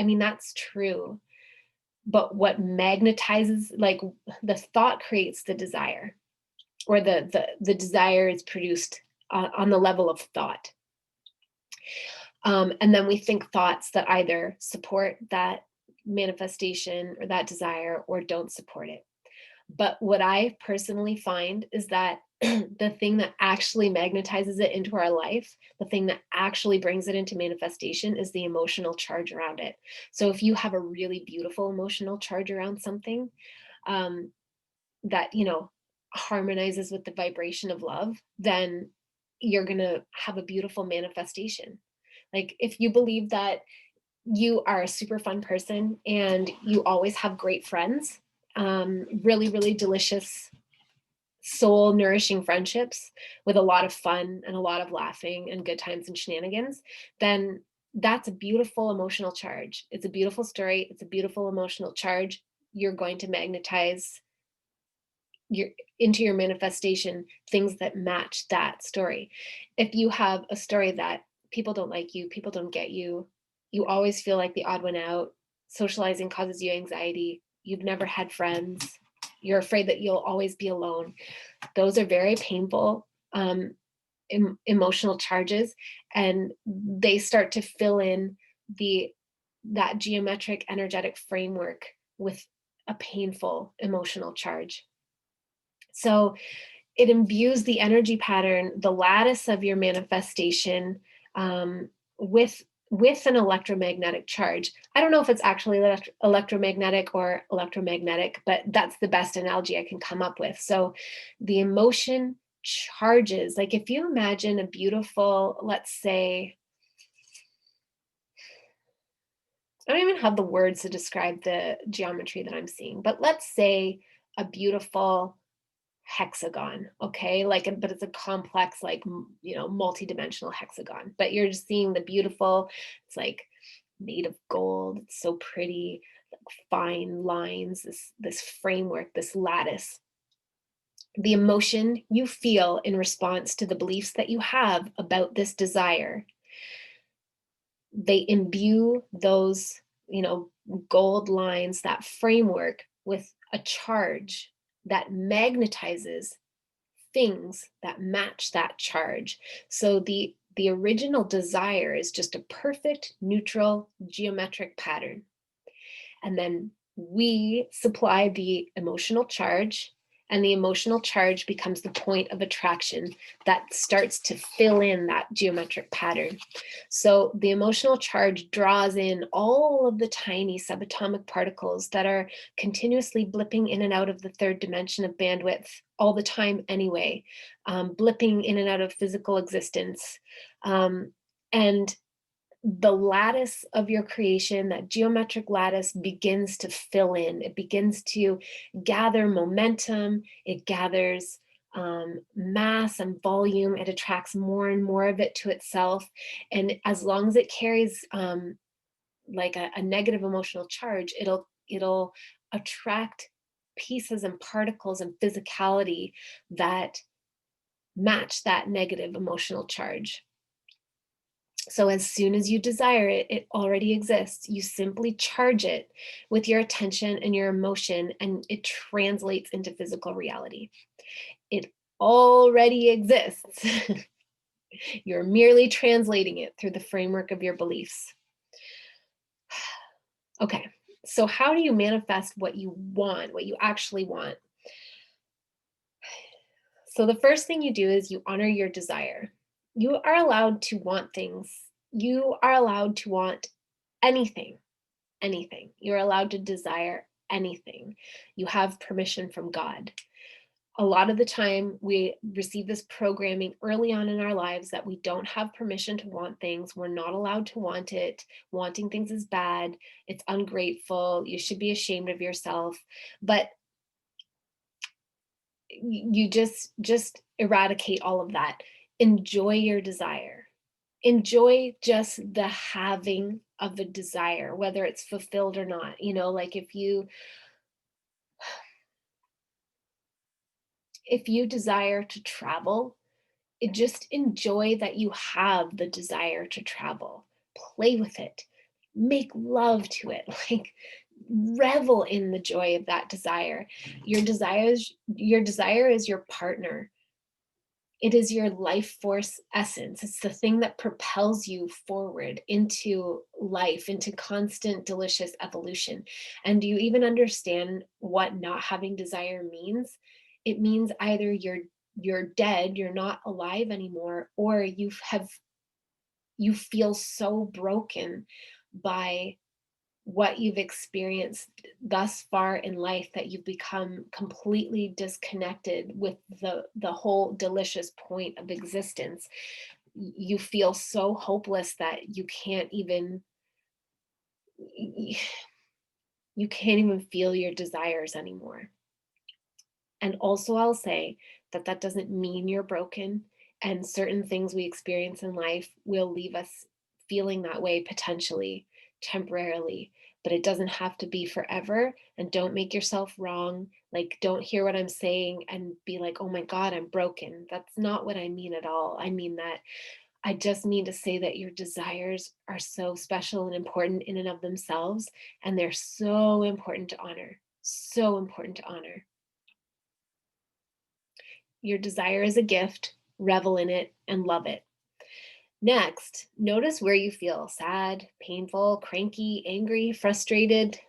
mean, that's true. But what magnetizes, like the thought creates the desire, or the desire is produced on the level of thought. And then we think thoughts that either support that manifestation or that desire or don't support it. But what I personally find is that the thing that actually magnetizes it into our life, the thing that actually brings it into manifestation is the emotional charge around it. So if you have a really beautiful emotional charge around something, that, harmonizes with the vibration of love, then you're going to have a beautiful manifestation. Like if you believe that you are a super fun person and you always have great friends, really, really delicious, soul nourishing friendships with a lot of fun and a lot of laughing and good times and shenanigans, then that's a beautiful emotional charge. It's a beautiful story. It's a beautiful emotional charge. You're going to magnetize your into your manifestation things that match that story. If you have a story that people don't like you, people don't get you, you always feel like the odd one out, socializing causes you anxiety, you've never had friends, you're afraid that you'll always be alone, those are very painful emotional charges, and they start to fill in the that geometric energetic framework with a painful emotional charge. So it imbues the energy pattern, the lattice of your manifestation, with an electromagnetic charge. I don't know if it's actually electromagnetic or electromagnetic, but that's the best analogy I can come up with. So the emotion charges, like if you imagine a beautiful, let's say, I don't even have the words to describe the geometry that I'm seeing, but let's say a beautiful hexagon, okay, but it's a complex, like, multi-dimensional hexagon, but you're just seeing the beautiful, it's like made of gold, it's so pretty, like fine lines, this framework, this lattice. The emotion you feel in response to the beliefs that you have about this desire, they imbue those, gold lines, that framework, with a charge that magnetizes things that match that charge. So the original desire is just a perfect neutral geometric pattern. And then we supply the emotional charge, and the emotional charge becomes the point of attraction that starts to fill in that geometric pattern. So the emotional charge draws in all of the tiny subatomic particles that are continuously blipping in and out of the third dimension of bandwidth all the time anyway, blipping in and out of physical existence. And the lattice of your creation, that geometric lattice, begins to fill in. It begins to gather momentum. It gathers mass and volume. It attracts more and more of it to itself. And as long as it carries like a negative emotional charge, it'll attract pieces and particles and physicality that match that negative emotional charge. So as soon as you desire it, it already exists. You simply charge it with your attention and your emotion, and it translates into physical reality. It already exists. You're merely translating it through the framework of your beliefs. Okay, so how do you manifest what you want, what you actually want? So the first thing you do is you honor your desire. You are allowed to want things. You are allowed to want anything. Anything. You're allowed to desire anything. You have permission from God. A lot of the time, we receive this programming early on in our lives that we don't have permission to want things. We're not allowed to want it. Wanting things is bad. It's ungrateful. You should be ashamed of yourself. But you just eradicate all of that. Enjoy your desire. Enjoy just the having of a desire, whether it's fulfilled or not. Like if you desire to travel, just enjoy that you have the desire to travel. Play with it. Make love to it. Like revel in the joy of that desire. Your desire is your partner. It is your life force essence. It's the thing that propels you forward into life, into constant, delicious evolution. And do you even understand what not having desire means? It means either you're dead, you're not alive anymore, or you feel so broken by what you've experienced thus far in life that you've become completely disconnected with the whole delicious point of existence. You feel so hopeless that you can't even feel your desires anymore. And also, I'll say that that doesn't mean you're broken. And certain things we experience in life will leave us feeling that way potentially, temporarily, but it doesn't have to be forever. And don't make yourself wrong. Like, don't hear what I'm saying and be like, oh my God, I'm broken. That's not what I mean at all. I mean that I just mean to say that your desires are so special and important in and of themselves. And they're so important to honor. So important to honor. Your desire is a gift, revel in it, and love it. Next, notice where you feel sad, painful, cranky, angry, frustrated,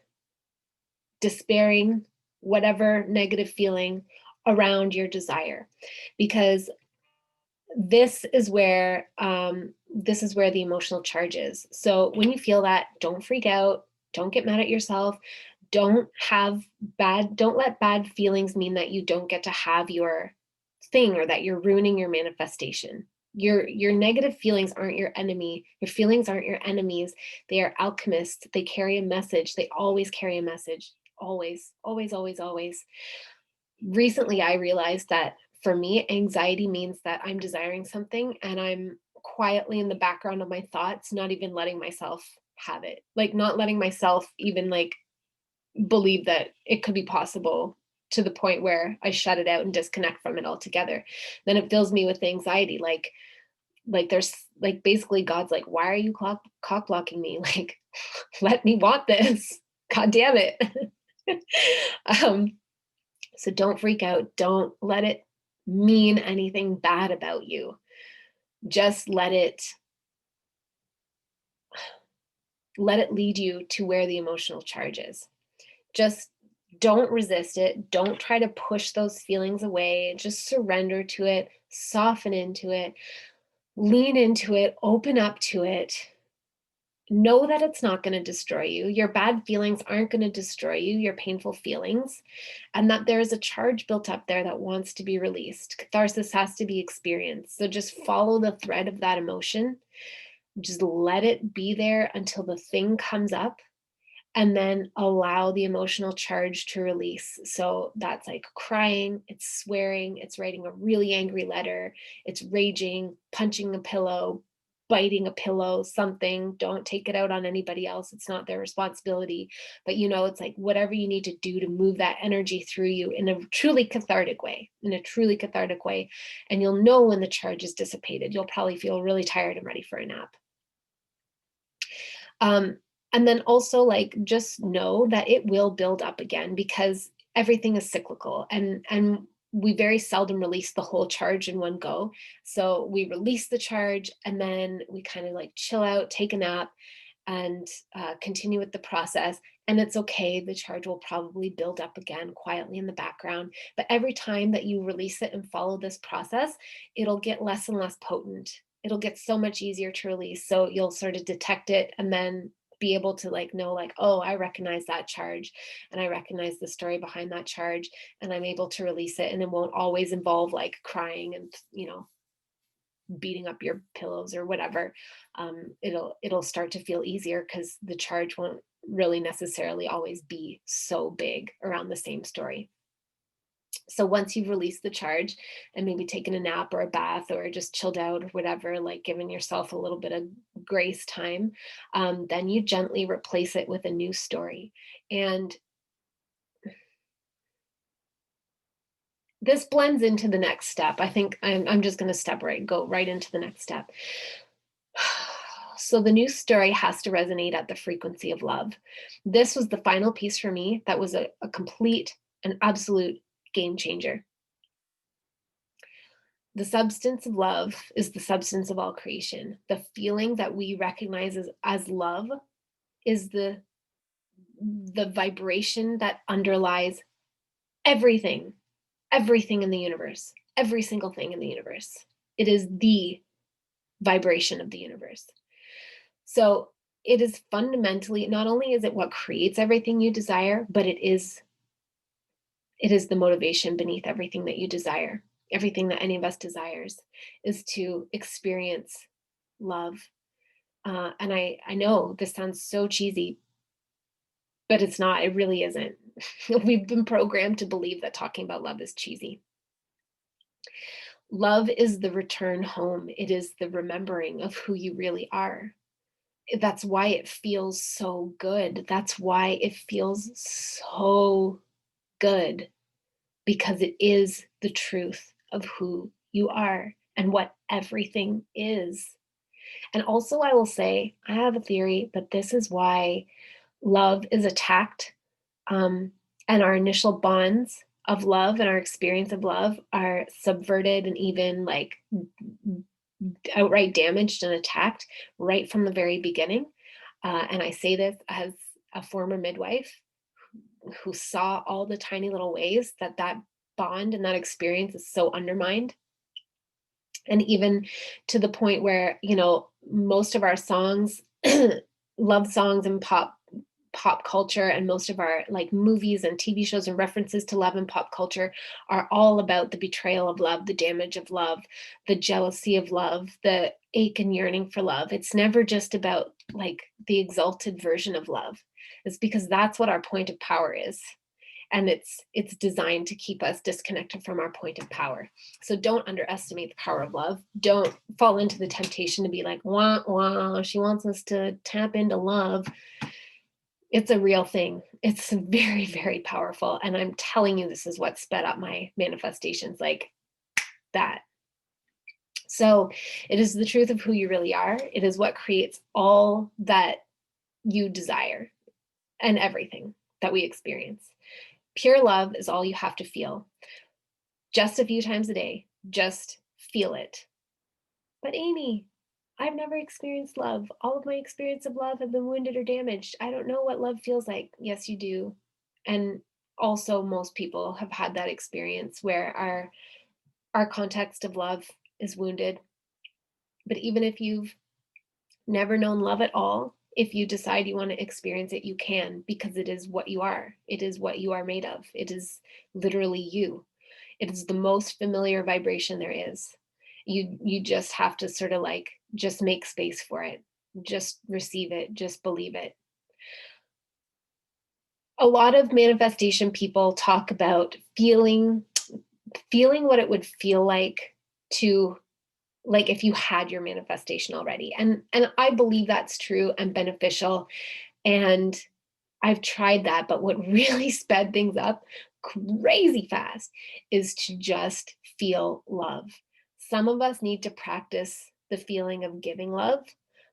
despairing, whatever negative feeling around your desire. Because this is where the emotional charge is. So when you feel that, don't freak out, don't get mad at yourself, don't let bad feelings mean that you don't get to have your thing or that you're ruining your manifestation. Your negative feelings aren't your enemy. Your feelings aren't your enemies. They are alchemists. They carry a message. They always carry a message. Always, always, always, always. Recently, I realized that for me, anxiety means that I'm desiring something and I'm quietly in the background of my thoughts, not even letting myself have it. Like, not letting myself even like believe that it could be possible, to the point where I shut it out and disconnect from it altogether. Then it fills me with anxiety. Like there's like basically God's like, why are you cock blocking me? Like, let me want this. God damn it. um, so don't freak out. Don't let it mean anything bad about you. Just let it lead you to where the emotional charge is. Just don't resist it. Don't try to push those feelings away. Just surrender to it, soften into it, lean into it, open up to it. Know that it's not going to destroy you. Your bad feelings aren't going to destroy you, your painful feelings, and that there is a charge built up there that wants to be released. Catharsis has to be experienced. So just follow the thread of that emotion. Just let it be there until the thing comes up, and then allow the emotional charge to release. So that's like crying, it's swearing, it's writing a really angry letter, it's raging, punching a pillow, biting a pillow, something. Don't take it out on anybody else. It's not their responsibility. But it's like whatever you need to do to move that energy through you in a truly cathartic way, And you'll know when the charge is dissipated. You'll probably feel really tired and ready for a nap. And then also, like, just know that it will build up again, because everything is cyclical, and we very seldom release the whole charge in one go. So we release the charge and then we kind of like chill out, take a nap, and continue with the process. And it's okay. The charge will probably build up again quietly in the background. But every time that you release it and follow this process, it'll get less and less potent. It'll get so much easier to release. So you'll sort of detect it and then be able to like know like, oh, I recognize that charge and I recognize the story behind that charge, and I'm able to release it. And it won't always involve like crying and beating up your pillows or whatever. It'll start to feel easier because the charge won't really necessarily always be so big around the same story. So once you've released the charge and maybe taken a nap or a bath or just chilled out or whatever, like giving yourself a little bit of grace time, then you gently replace it with a new story. And this blends into the next step. I think I'm just going to go right into the next step. So the new story has to resonate at the frequency of love. This was the final piece for me that was a complete and absolute game changer. The substance of love is the substance of all creation. The feeling that we recognize as love is the vibration that underlies everything, everything in the universe, every single thing in the universe. It is the vibration of the universe. So it is fundamentally, not only is it what creates everything you desire, but it is the motivation beneath everything that you desire. Everything that any of us desires is to experience love. And I know this sounds so cheesy, but it's not. It really isn't. We've been programmed to believe that talking about love is cheesy. Love is the return home. It is the remembering of who you really are. That's why it feels so good. That's why it feels so good, because it is the truth of who you are and what everything is. And also, I will say, I have a theory that this is why love is attacked, and our initial bonds of love and our experience of love are subverted and even like outright damaged and attacked right from the very beginning. And I say this as a former midwife who saw all the tiny little ways that that bond and that experience is so undermined. And even to the point where, most of our songs, love songs and pop culture, and most of our like movies and TV shows and references to love and pop culture are all about the betrayal of love, the damage of love, the jealousy of love, the ache and yearning for love. It's never just about like the exalted version of love. It's because that's what our point of power is. And it's designed to keep us disconnected from our point of power. So don't underestimate the power of love. Don't fall into the temptation to be like, wah, wah, she wants us to tap into love. It's a real thing. It's very, very powerful. And I'm telling you, this is what sped up my manifestations like that. So it is the truth of who you really are. It is what creates all that you desire and everything that we experience. Pure love is all you have to feel. Just a few times a day. Just feel it. But Amy, I've never experienced love. All of my experience of love have been wounded or damaged. I don't know what love feels like. Yes, you do. And also most people have had that experience where our context of love is wounded. But even if you've never known love at all, if you decide you want to experience it, you can, because it is what you are. It is what you are made of. It is literally you. It is the most familiar vibration there is. You just have to sort of like just make space for it. Just receive it, just believe it. A lot of manifestation people talk about feeling what it would feel like to, like, if you had your manifestation already. And I believe that's true and beneficial. And I've tried that, but what really sped things up crazy fast is to just feel love. Some of us need to practice the feeling of giving love,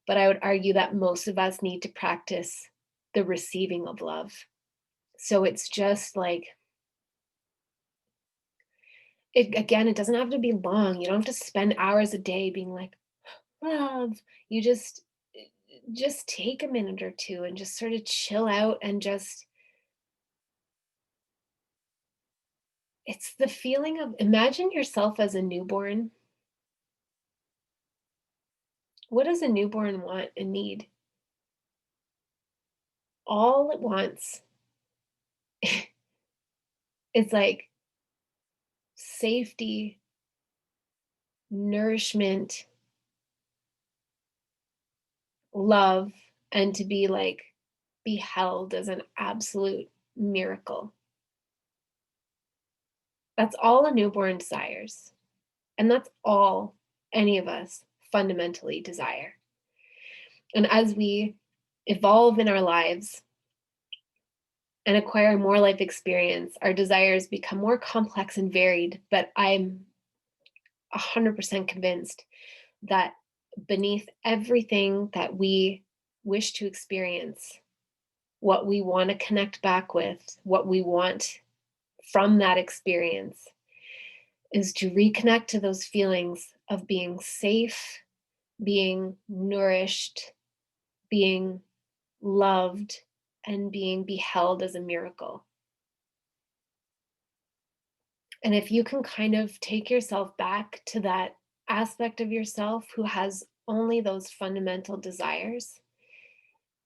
but I would argue that most of us need to practice the receiving of love. So it's just like, it doesn't have to be long. You don't have to spend hours a day being like, love. You just take a minute or two and just sort of chill out and just, it's the feeling of, imagine yourself as a newborn. What does a newborn want and need? All it wants is like safety, nourishment, love, and to be like beheld as an absolute miracle. That's all a newborn desires. And that's all any of us fundamentally desire. And as we evolve in our lives and acquire more life experience, our desires become more complex and varied. But I'm 100% convinced that beneath everything that we wish to experience, what we want to connect back with, what we want from that experience, is to reconnect to those feelings of being safe, being nourished, being loved, and being beheld as a miracle. And if you can kind of take yourself back to that aspect of yourself who has only those fundamental desires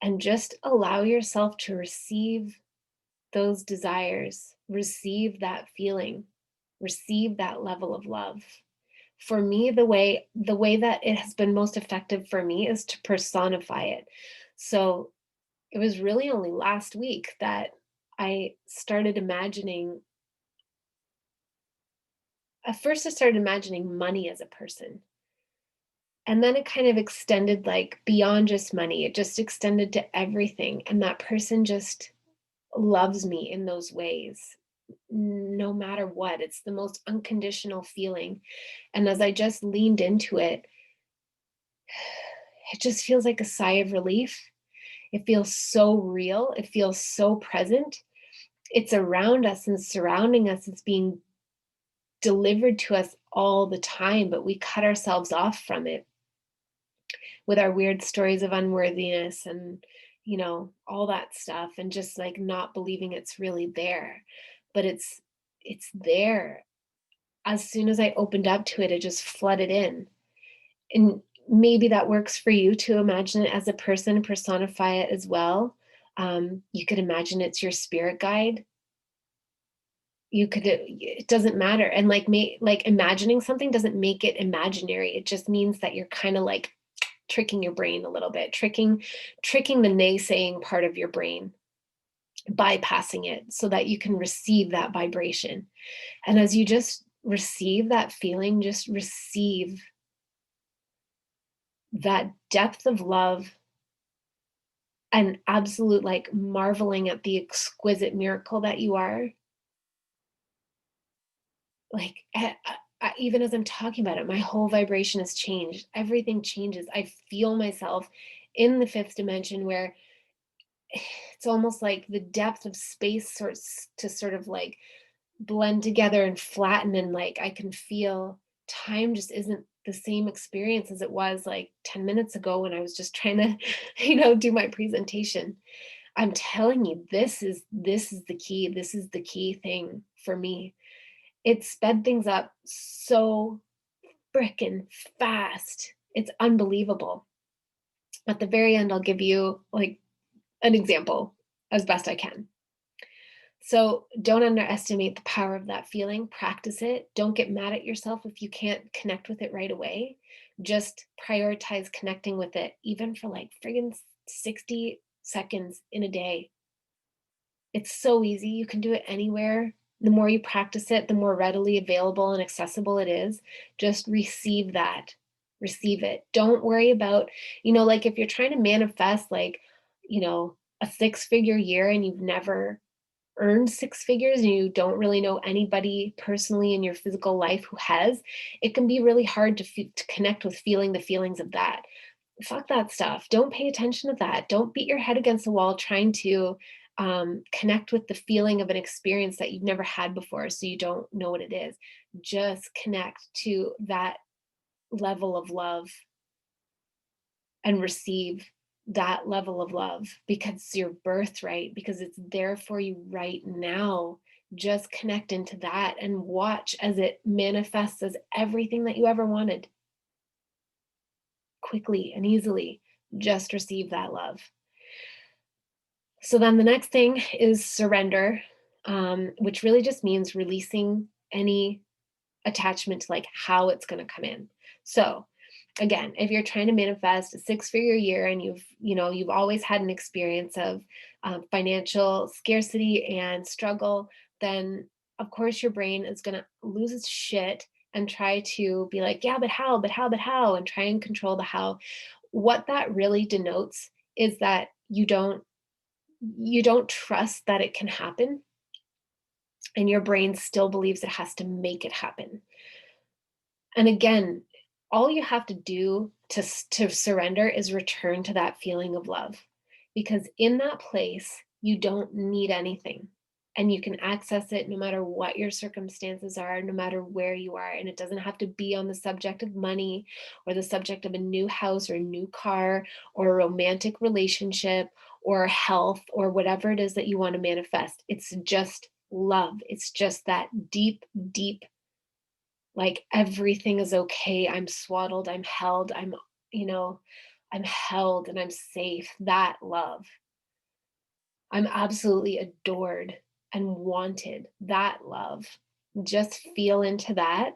and just allow yourself to receive those desires, receive that feeling, receive that level of love. For me, the way that it has been most effective for me is to personify it. So it was really only last week that I started imagining at first I started imagining money as a person. And then it kind of extended like beyond just money. It just extended to everything. And that person just loves me in those ways, no matter what. It's the most unconditional feeling. And as I just leaned into it, it just feels like a sigh of relief. It feels so real. It feels so present. It's around us and surrounding us. It's being delivered to us all the time, but we cut ourselves off from it with our weird stories of unworthiness and all that stuff, and just like not believing it's really there. But it's there. As soon as I opened up to it, it just flooded in. And maybe that works for you to imagine it as a person, personify it as well. You could imagine it's your spirit guide. You could, it doesn't matter. And like imagining something doesn't make it imaginary. It just means that you're kind of like tricking your brain a little bit, tricking the naysaying part of your brain, bypassing it so that you can receive that vibration. And as you just receive that feeling, just receive that depth of love and absolute like marveling at the exquisite miracle that you are. Like even as I'm talking about it, my whole vibration has changed. Everything changes. I feel myself in the fifth dimension where it's almost like the depth of space starts to sort of like blend together and flatten, and like I can feel time just isn't the same experience as it was like 10 minutes ago when I was just trying to do my presentation. I'm telling you, this is the key. This is the key thing for me. It sped things up so frickin' fast. It's unbelievable. At the very end, I'll give you like an example as best I can. So don't underestimate the power of that feeling. Practice it. Don't get mad at yourself if you can't connect with it right away. Just prioritize connecting with it, even for like friggin' 60 seconds in a day. It's so easy. You can do it anywhere. The more you practice it, the more readily available and accessible it is. Just receive that. Receive it. Don't worry about, like if you're trying to manifest like, a six-figure year and you've never earned six figures and you don't really know anybody personally in your physical life who has, it can be really hard to connect with feeling the feelings of that. Fuck that stuff. Don't pay attention to that. Don't beat your head against the wall trying to connect with the feeling of an experience that you've never had before so you don't know what it is. Just connect to that level of love and receive that level of love because it's your birthright, because it's there for you right now. Just connect into that and watch as it manifests as everything that you ever wanted quickly and easily. Just receive that love. So then the next thing is surrender, which really just means releasing any attachment to like how it's going to come in. So again, if you're trying to manifest a six-figure year and you've always had an experience of financial scarcity and struggle, then of course your brain is going to lose its shit and try to be like, yeah, but how, and try and control the how. What that really denotes is that you don't trust that it can happen, and your brain still believes it has to make it happen. And again, all you have to do to surrender is return to that feeling of love, because in that place, you don't need anything. and you can access it no matter what your circumstances are, no matter where you are. And it doesn't have to be on the subject of money or the subject of a new house or a new car or a romantic relationship or health or whatever it is that you want to manifest. It's just love. It's just that deep, deep, like everything is okay. I'm swaddled. I'm held. you know, I'm held and I'm safe. That love. I'm absolutely adored and wanted. That love. Just feel into that.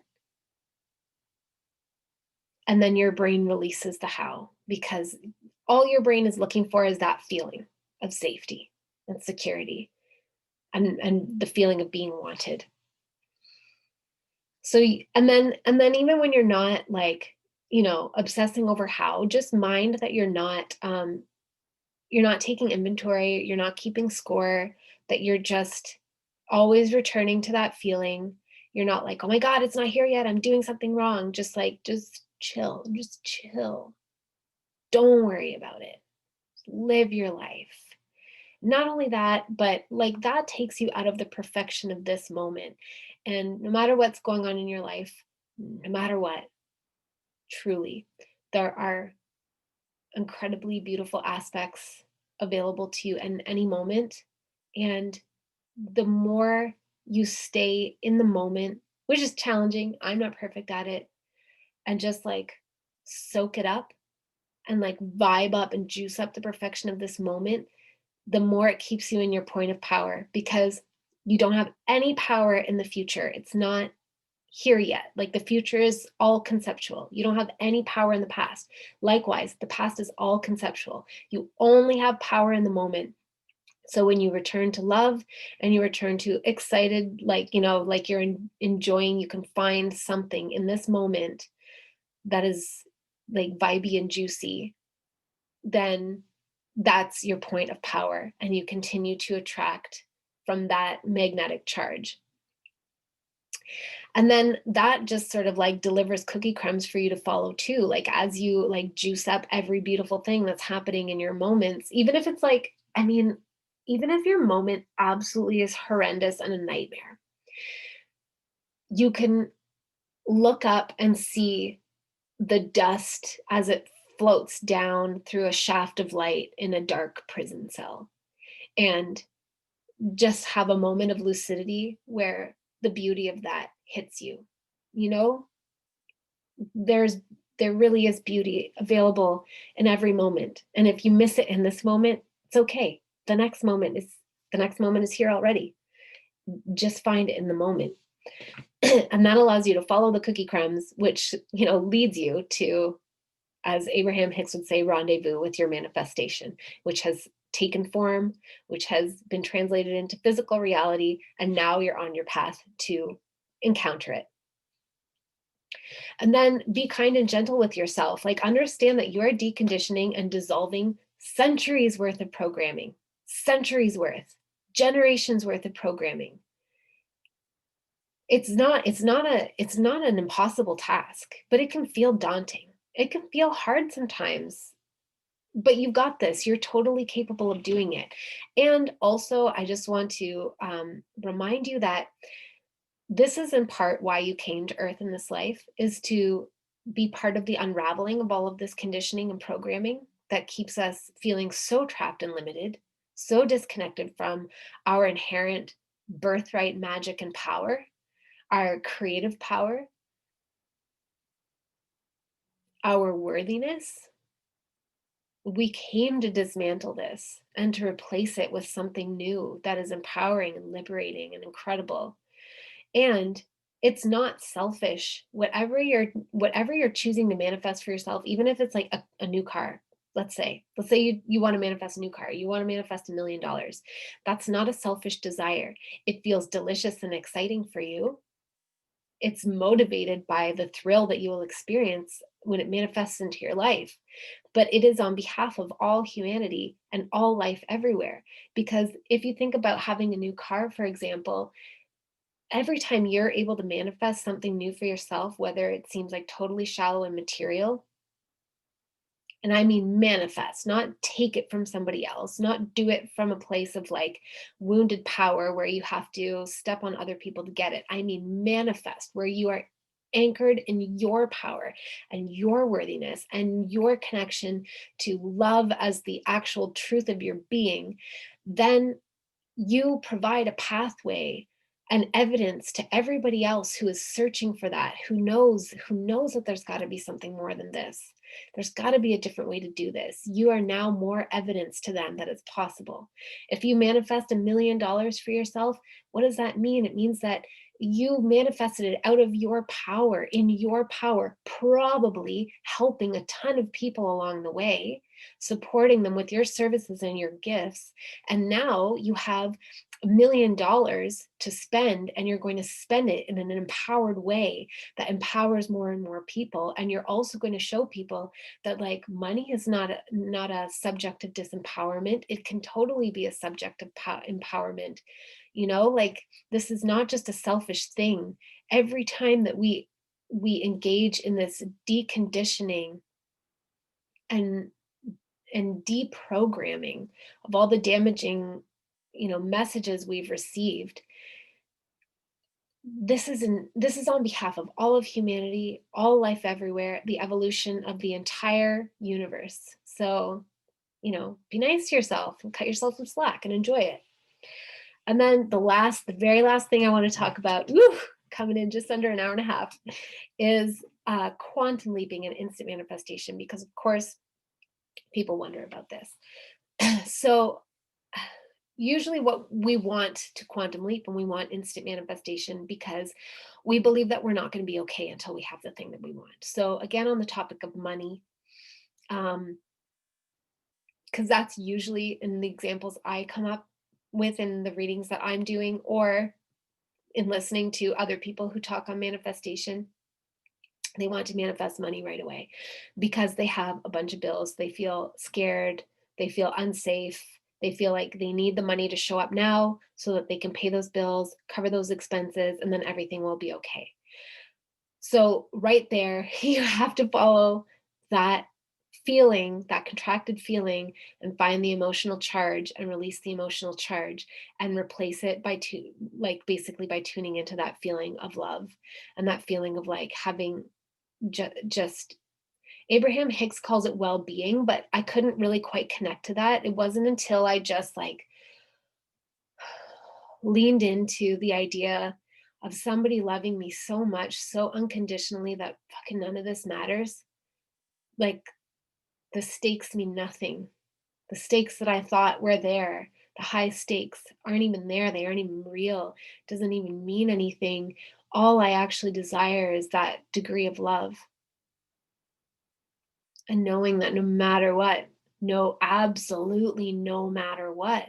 And then your brain releases the how, because all your brain is looking for is that feeling of safety and security and the feeling of being wanted. So, and then even when you're not like, obsessing over how, just mind that you're not taking inventory, you're not keeping score, that you're just always returning to that feeling. You're not like, oh my God, it's not here yet, I'm doing something wrong. Just chill, just chill. Don't worry about it. Live your life. Not only that, but like that takes you out of the perfection of this moment. And no matter what's going on in your life, no matter what, truly, there are incredibly beautiful aspects available to you in any moment. And the more you stay in the moment, which is challenging, I'm not perfect at it, and just like soak it up and like vibe up and juice up the perfection of this moment, the more it keeps you in your point of power, because you don't have any power in the future. It's not here yet. Like the future is all conceptual. You don't have any power in the past. Likewise, the past is all conceptual. You only have power in the moment. So when you return to love and you return to excited, like, like you're enjoying, you can find something in this moment that is like vibey and juicy, then that's your point of power. And you continue to attract from that magnetic charge. And then that just sort of like delivers cookie crumbs for you to follow too. Like as you like juice up every beautiful thing that's happening in your moments, even if it's like, even if your moment absolutely is horrendous and a nightmare, you can look up and see the dust as it floats down through a shaft of light in a dark prison cell, and just have a moment of lucidity where the beauty of that hits you. You know, there's there really is beauty available in every moment. And if you miss it in this moment, it's okay. The next moment is here already. Just find it in the moment. And that allows you to follow the cookie crumbs, which, leads you to, as Abraham Hicks would say, rendezvous with your manifestation, which has taken form, which has been translated into physical reality, and now you're on your path to encounter it. And then be kind and gentle with yourself. Like understand that you're deconditioning and dissolving centuries worth of programming, centuries worth, generations worth of programming. It's not an impossible task, but it can feel daunting. It can feel hard sometimes, but you've got this. You're totally capable of doing it. And also, I just want to remind you that this is in part why you came to Earth in this life, is to be part of the unraveling of all of this conditioning and programming that keeps us feeling so trapped and limited, so disconnected from our inherent birthright magic and power, our creative power, our worthiness. We came to dismantle this and to replace it with something new that is empowering and liberating and incredible. And it's not selfish. Whatever you're choosing to manifest for yourself, even if it's like a new car, let's say you want to manifest a new car, you want to manifest $1 million. That's not a selfish desire. It feels delicious and exciting for you. It's motivated by the thrill that you will experience when it manifests into your life. But it is on behalf of all humanity and all life everywhere. Because if you think about having a new car, for example, every time you're able to manifest something new for yourself, whether it seems like totally shallow and material, And I mean manifest, not take it from somebody else, not do it from a place of like wounded power where you have to step on other people to get it. I mean manifest, where you are anchored in your power and your worthiness and your connection to love as the actual truth of your being. Then you provide a pathway and evidence to everybody else who is searching for that, who knows that there's got to be something more than this. There's got to be a different way to do this. You are now more evidence to them that it's possible. If you manifest $1 million for yourself, what does that mean? It means that you manifested it out of your power, in your power, probably helping a ton of people along the way, supporting them with your services and your gifts. And now you have $1 million to spend, and you're going to spend it in an empowered way that empowers more and more people. And you're also going to show people that like money is not a subject of disempowerment. It can totally be a subject of empowerment. Like this is not just a selfish thing. Every time that we engage in this deconditioning and deprogramming of all the damaging messages we've received, this is on behalf of all of humanity, all life everywhere, the evolution of the entire universe. So be nice to yourself and cut yourself some slack and enjoy it. And then the very last thing I want to talk about, coming in just under an hour and a half, is quantum leaping and instant manifestation, because of course people wonder about this. So usually what we want to quantum leap and we want instant manifestation because we believe that we're not going to be okay until we have the thing that we want. So again, on the topic of money, because that's usually in the examples I come up with in the readings that I'm doing, or in listening to other people who talk on manifestation. They want to manifest money right away because they have a bunch of bills. They feel scared. They feel unsafe. They feel like they need the money to show up now so that they can pay those bills, cover those expenses, and then everything will be okay. So right there, you have to follow that feeling, that contracted feeling, and find the emotional charge and release the emotional charge and replace it by basically by tuning into that feeling of love and that feeling of like having just Abraham Hicks calls it well-being, but I couldn't really quite connect to that. It wasn't until I just like leaned into the idea of somebody loving me so much, so unconditionally, that fucking none of this matters. Like the stakes mean nothing. The stakes that I thought were there, the high stakes, aren't even there. They aren't even real. It doesn't even mean anything. All I actually desire is that degree of love. And knowing that no matter what, absolutely no matter what,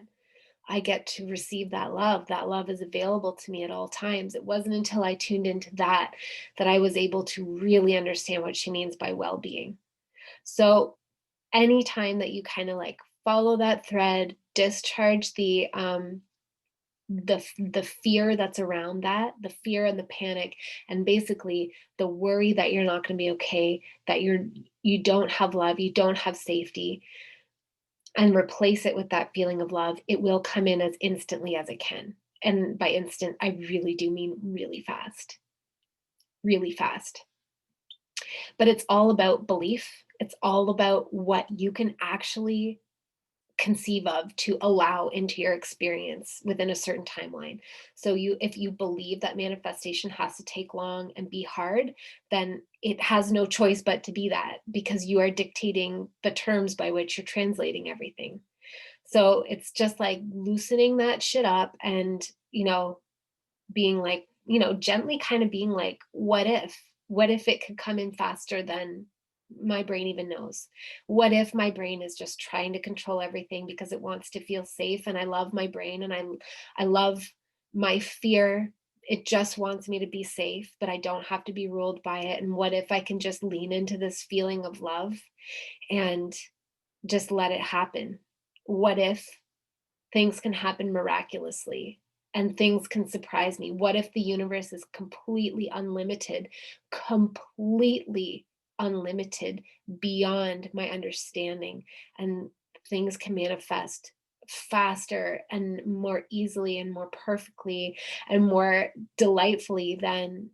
I get to receive that love. That love is available to me at all times. It wasn't until I tuned into that I was able to really understand what she means by well-being. So anytime that you kind of like follow that thread, discharge the fear that's around that, the fear and the panic, and basically the worry that you're not going to be okay, that you don't have love, you don't have safety, and replace it with that feeling of love, it will come in as instantly as it can. And by instant, I really do mean really fast. Really fast. But it's all about belief. It's all about what you can actually conceive of to allow into your experience within a certain timeline. So if you believe that manifestation has to take long and be hard, then it has no choice but to be that, because you are dictating the terms by which you're translating everything. So it's just like loosening that shit up and, being like, gently kind of being like, what if it could come in faster than my brain even knows? What if my brain is just trying to control everything because it wants to feel safe? And I love my brain and I love my fear. It just wants me to be safe, but I don't have to be ruled by it. And what if I can just lean into this feeling of love and just let it happen? What if things can happen miraculously and things can surprise me? What if the universe is completely unlimited, completely unlimited beyond my understanding, and things can manifest faster and more easily and more perfectly and more delightfully than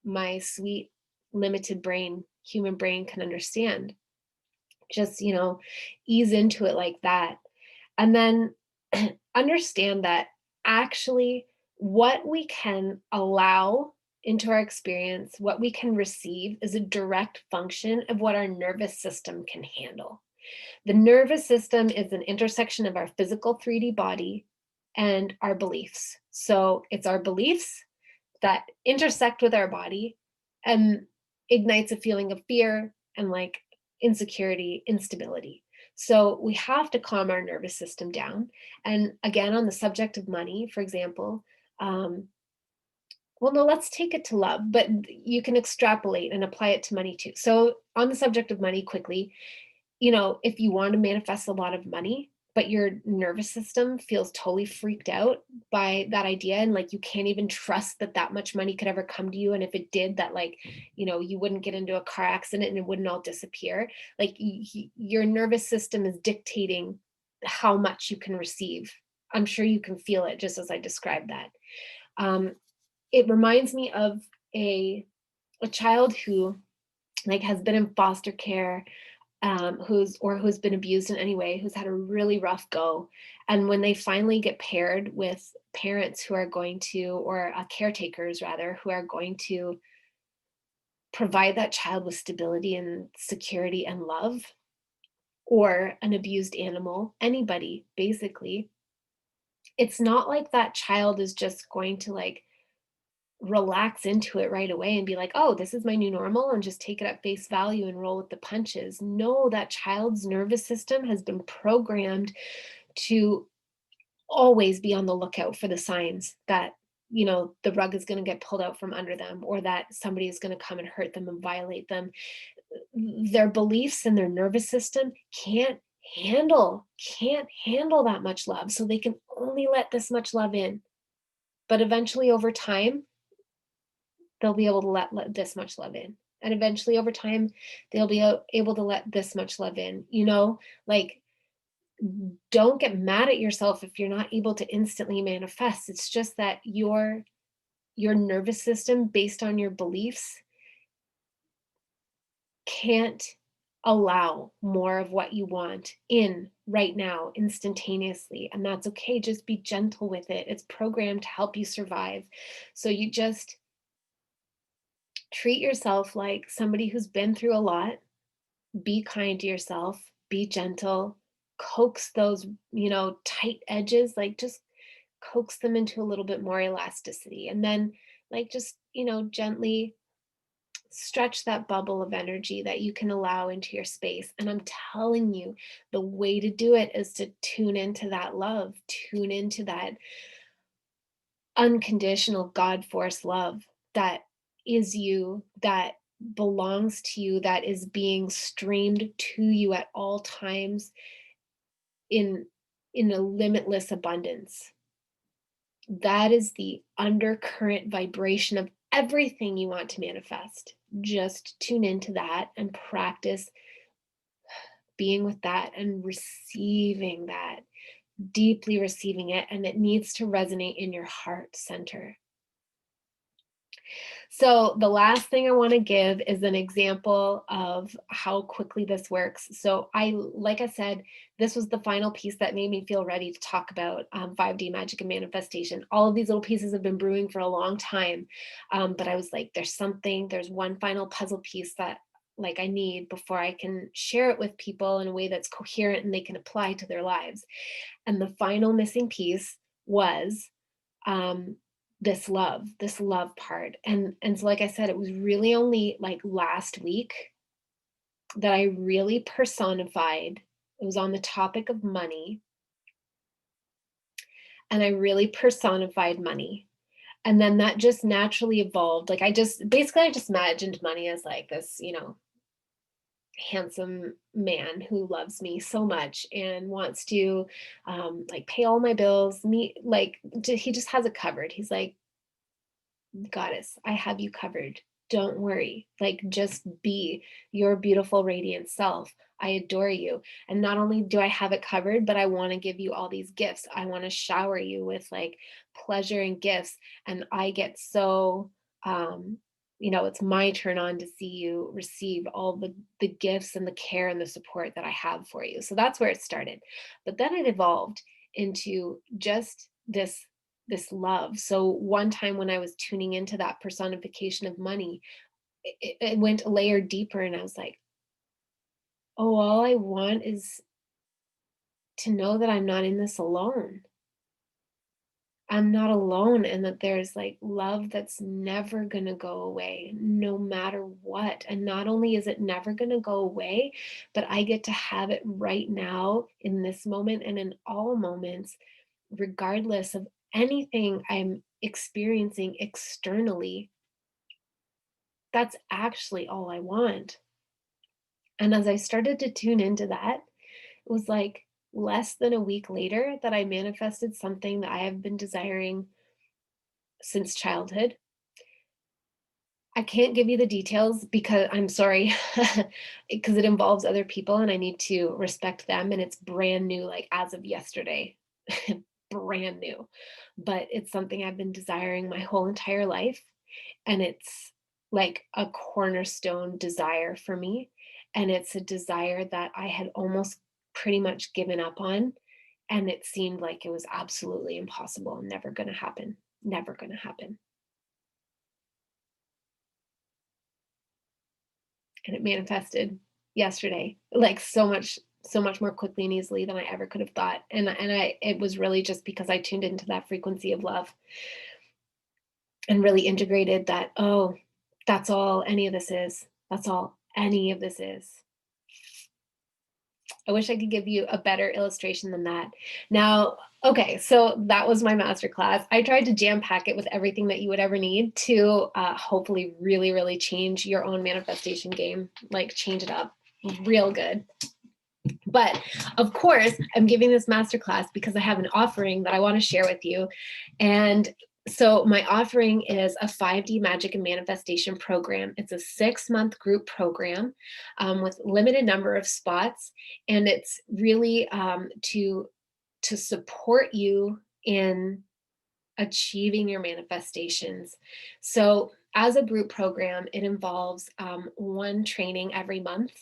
my sweet limited brain, human brain, can understand. Just, ease into it like that. And then understand that actually what we can allow into our experience, what we can receive, is a direct function of what our nervous system can handle. The nervous system is an intersection of our physical 3D body and our beliefs. So it's our beliefs that intersect with our body and ignites a feeling of fear and like insecurity, instability. So we have to calm our nervous system down. And again, on the subject of money, for example, well, no, let's take it to love, but you can extrapolate and apply it to money too. So on the subject of money, quickly, if you want to manifest a lot of money, but your nervous system feels totally freaked out by that idea, and like you can't even trust that that much money could ever come to you. And if it did, that like, you wouldn't get into a car accident and it wouldn't all disappear. Like your nervous system is dictating how much you can receive. I'm sure you can feel it just as I described that. It reminds me of a child who like has been in foster care, who's been abused in any way, who's had a really rough go. And when they finally get paired with parents who are going to, or caretakers rather, who are going to provide that child with stability and security and love, or an abused animal, anybody, basically, it's not like that child is just going to like relax into it right away and be like, oh, this is my new normal, and just take it at face value and roll with the punches. No, that child's nervous system has been programmed to always be on the lookout for the signs that, the rug is going to get pulled out from under them, or that somebody is going to come and hurt them and violate them. Their beliefs and their nervous system can't handle that much love. So they can only let this much love in. But eventually over time, they'll be able to let this much love in. And eventually over time, they'll be able to let this much love in, like, don't get mad at yourself if you're not able to instantly manifest. It's just that your nervous system, based on your beliefs, can't allow more of what you want in right now instantaneously, and that's okay. Just be gentle with it. It's programmed to help you survive. So you just treat yourself like somebody who's been through a lot. Be kind to yourself, be gentle, coax those, tight edges, like just coax them into a little bit more elasticity. And then, like, just, gently stretch that bubble of energy that you can allow into your space. And I'm telling you, the way to do it is to tune into that love, tune into that unconditional God force love that is you, that belongs to you, that is being streamed to you at all times in a limitless abundance. That is the undercurrent vibration of everything you want to manifest. Just tune into that and practice being with that and receiving that, deeply receiving it. And it needs to resonate in your heart center. So the last thing I want to give is an example of how quickly this works. So like I said, this was the final piece that made me feel ready to talk about 5D magic and manifestation. All of these little pieces have been brewing for a long time. But I was like, there's one final puzzle piece that like I need before I can share it with people in a way that's coherent and they can apply to their lives. And the final missing piece was this love part. And so like I said, it was really only like last week that I really personified. It was on the topic of money, and I really personified money. And then that just naturally evolved. Like I just imagined money as like this, handsome man who loves me so much and wants to like pay all my bills. He just has it covered. He's like, goddess, I have you covered. Don't worry. Like, just be your beautiful, radiant self. I adore you. And not only do I have it covered, but I want to give you all these gifts. I want to shower you with like pleasure and gifts. And I get so, um, it's my turn on to see you receive all the gifts and the care and the support that I have for you. So that's where it started. But then it evolved into just this love. So one time when I was tuning into that personification of money, it went a layer deeper, and I was like, oh, all I want is to know that I'm not in this alone. I'm not alone, and that there's like love that's never going to go away no matter what. And not only is it never going to go away, but I get to have it right now in this moment and in all moments, regardless of anything I'm experiencing externally. That's actually all I want. And as I started to tune into that, it was like less than a week later that I manifested something that I have been desiring since childhood. I can't give you the details because I'm sorry, because it involves other people and I need to respect them. And it's brand new, like as of yesterday, brand new. But it's something I've been desiring my whole entire life. And it's like a cornerstone desire for me. And it's a desire that I had almost pretty much given up on. And it seemed like it was absolutely impossible and never going to happen. Never going to happen. And it manifested yesterday, like so much more quickly and easily than I ever could have thought. And it was really just because I tuned into that frequency of love and really integrated that, oh, that's all any of this is. That's all any of this is. I wish I could give you a better illustration than that. Now, okay, so that was my masterclass. I tried to jam pack it with everything that you would ever need to hopefully really, really change your own manifestation game, like change it up real good. But of course, I'm giving this masterclass because I have an offering that I want to share with you. And so my offering is a 5D magic and manifestation program. It's a 6-month group program with limited number of spots, and it's really to support you in achieving your manifestations. So as a group program, it involves one training every month,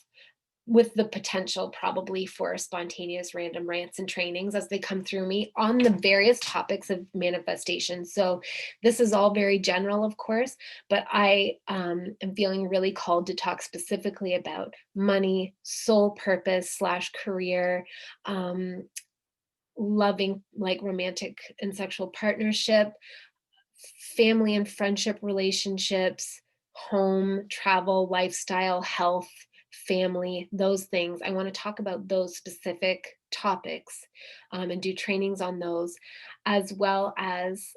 with the potential probably for spontaneous random rants and trainings as they come through me on the various topics of manifestation. So this is all very general, of course, but I am feeling really called to talk specifically about money, soul purpose slash career, loving like romantic and sexual partnership, family and friendship relationships, home, travel, lifestyle, health, family, those things. I want to talk about those specific topics and do trainings on those, as well as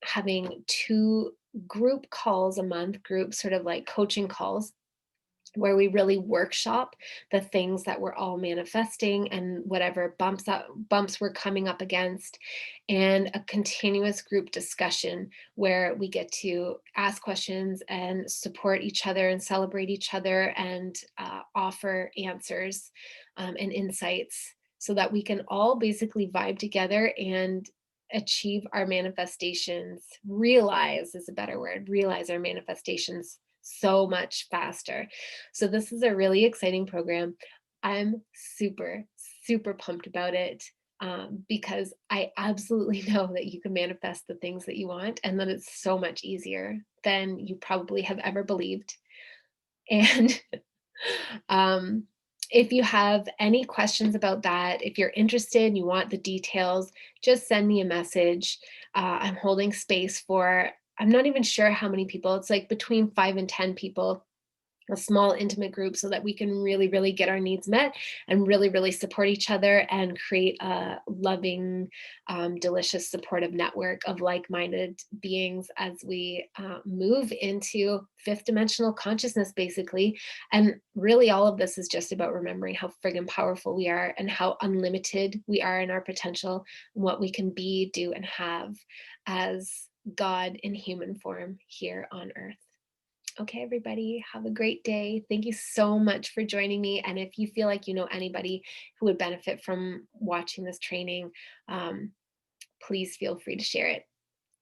having 2 group calls a month, group sort of like coaching calls where we really workshop the things that we're all manifesting and whatever bumps we're coming up against, and a continuous group discussion where we get to ask questions and support each other and celebrate each other and offer answers and insights so that we can all basically vibe together and achieve our manifestations, realize is a better word, realize our manifestations so much faster. So this is a really exciting program. I'm super, super pumped about it because I absolutely know that you can manifest the things that you want and that it's so much easier than you probably have ever believed. And um, if you have any questions about that, if you're interested and you want the details, just send me a message. I'm holding space for, I'm not even sure how many people. It's like between 5 and 10 people, a small intimate group, so that we can really, really get our needs met and really, really support each other and create a loving, delicious, supportive network of like-minded beings as we move into 5th dimensional consciousness, basically. And really all of this is just about remembering how friggin' powerful we are and how unlimited we are in our potential and what we can be, do, and have as God in human form here on earth. Okay, everybody, have a great day. Thank you so much for joining me. And if you feel like you know anybody who would benefit from watching this training, um, please feel free to share it.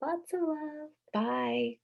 Lots of love. Bye.